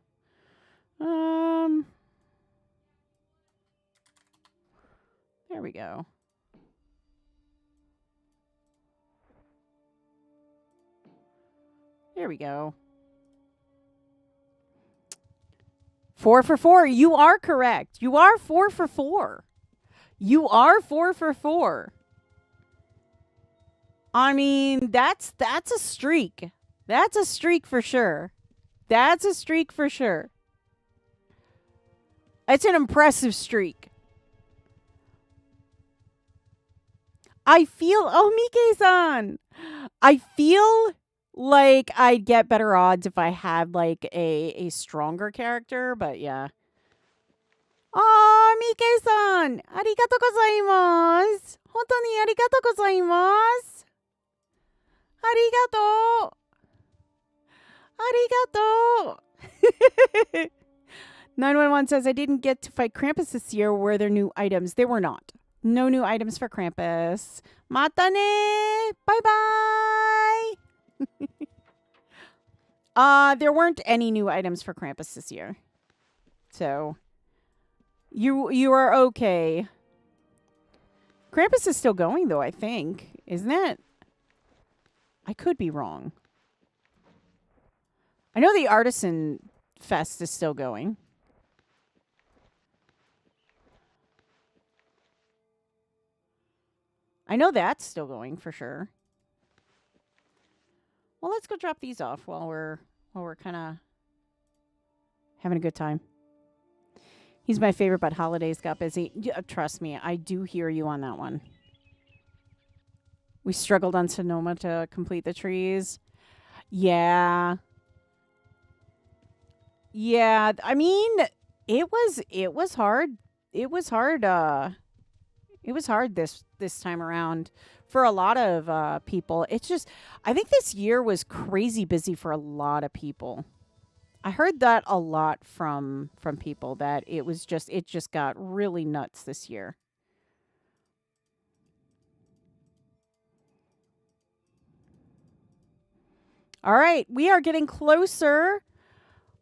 S1: There we go. There we go. 4 for 4. You are correct. You are 4 for 4. You are 4 for 4. I mean, that's a streak. That's a streak for sure. That's a streak for sure. It's an impressive streak. I feel, oh, Mike-san. I feel like I'd get better odds if I had like a stronger character, but yeah. Oh, Mike-san. ありがとうございます。本当にありがとうございます。ありがとう。Arigato. 911 says, I didn't get to fight Krampus this year. Were there new items? There were not. No new items for Krampus. Mata ne. Bye-bye. There weren't any new items for Krampus this year. So, you are okay. Krampus is still going, though, I think. Isn't it? I could be wrong. I know the Artisan Fest is still going. I know that's still going for sure. Well, let's go drop these off while we're kind of having a good time. He's my favorite, but holidays got busy. Trust me, I do hear you on that one. We struggled on Sonoma to complete the trees. Yeah. Yeah, I mean, it was hard. It was hard this time around for a lot of people. It's just, I think this year was crazy busy for a lot of people. I heard that a lot from people that it just got really nuts this year. All right, we are getting closer.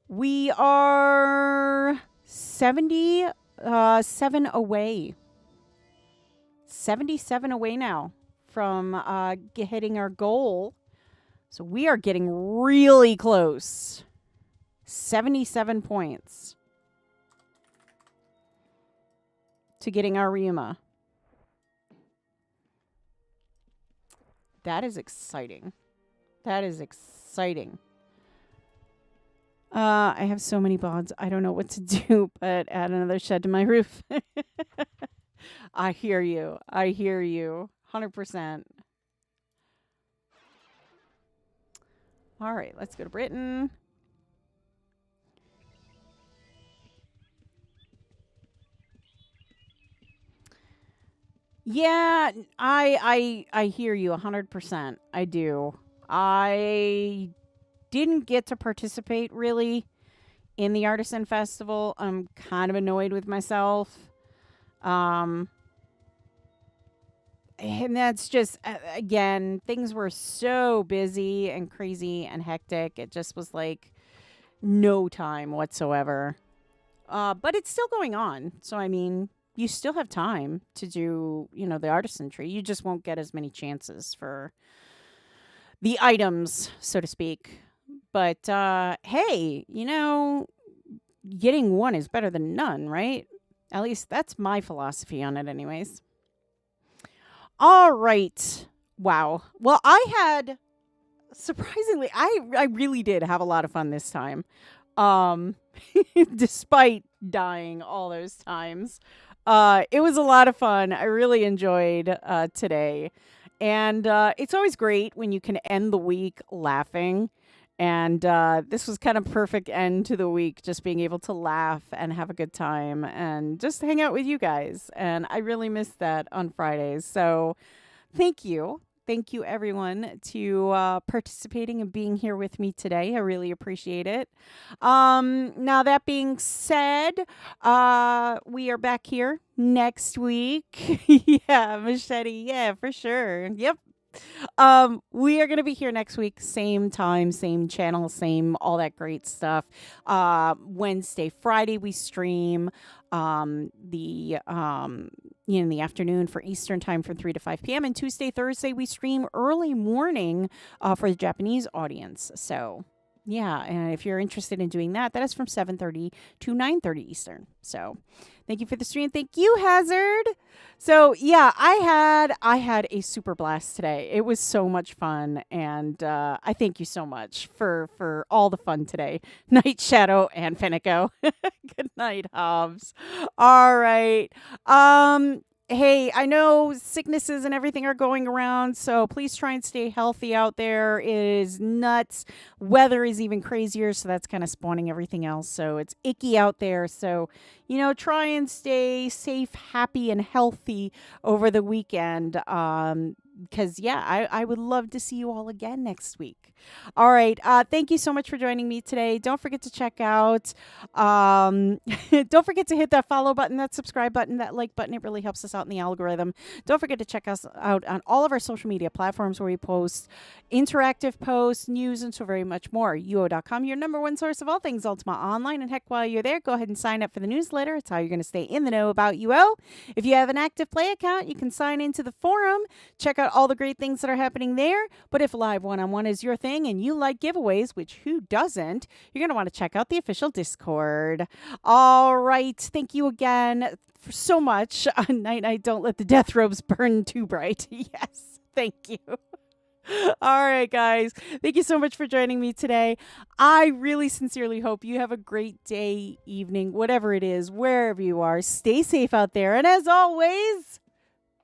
S1: We are 77 away. 77 away now from hitting our goal. So we are getting really close. 77 points to getting our Ryuma. That is exciting. That is exciting. I have so many bods. I don't know what to do, but add another shed to my roof. I hear you. 100%. All right, let's go to Britain. Yeah, I hear you 100%. I do. I didn't get to participate really in the Artisan Festival. I'm kind of annoyed with myself. And that's just, again, things were so busy and crazy and hectic. It just was like no time whatsoever. But it's still going on. So, I mean, you still have time to do, the artisan tree. You just won't get as many chances for the items, so to speak. But, hey, getting one is better than none, right? At least that's my philosophy on it anyways. All right. Wow. Well, surprisingly, I really did have a lot of fun this time. Despite dying all those times. It was a lot of fun. I really enjoyed today. And it's always great when you can end the week laughing. And this was kind of perfect end to the week, just being able to laugh and have a good time and just hang out with you guys. And I really missed that on Fridays. So thank you. Thank you, everyone, to participating and being here with me today. I really appreciate it. Now, that being said, we are back here next week. Yeah, Machete. Yeah, for sure. Yep. We are going to be here next week. Same time, same channel, same all that great stuff. Wednesday, Friday, we stream in the afternoon for Eastern time from 3 to 5 p.m. And Tuesday, Thursday, we stream early morning for the Japanese audience. So Yeah, and if you're interested in doing that, that is from 7:30 to 9:30 Eastern. So, thank you for the stream. Thank you, Hazard. So, yeah, I had a super blast today. It was so much fun, and I thank you so much for all the fun today, Night Shadow and Fenneko. Good night, Hobbs. All right. Hey, I know sicknesses and everything are going around, so please try and stay healthy out there. It is nuts. Weather is even crazier, so that's kind of spawning everything else. So it's icky out there. So, try and stay safe, happy, and healthy over the weekend. Because, I would love to see you all again next week. All right. Thank you so much for joining me today. Don't forget to check out, don't forget to hit that follow button, that subscribe button, that like button. It really helps us out in the algorithm. Don't forget to check us out on all of our social media platforms where we post interactive posts, news, and so very much more. UO.com, your number one source of all things Ultima Online. And heck, while you're there, go ahead and sign up for the newsletter. It's how you're going to stay in the know about UO. If you have an active play account, you can sign into the forum, check out all the great things that are happening there. But if live one-on-one is your thing and you like giveaways, which who doesn't, you're going to want to check out the official Discord. All right. Thank you again for so much. Night, don't let the death robes burn too bright. Yes. Thank you. All right, guys. Thank you so much for joining me today. I really sincerely hope you have a great day, evening, whatever it is, wherever you are. Stay safe out there. And as always,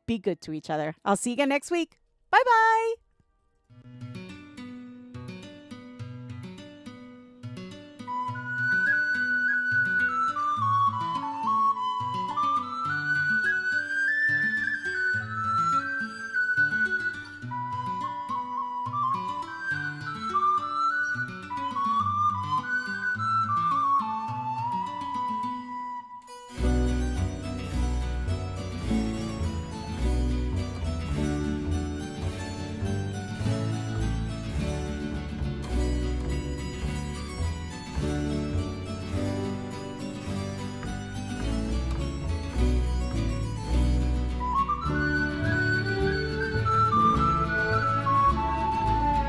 S1: be good to each other. I'll see you again next week. Bye-bye.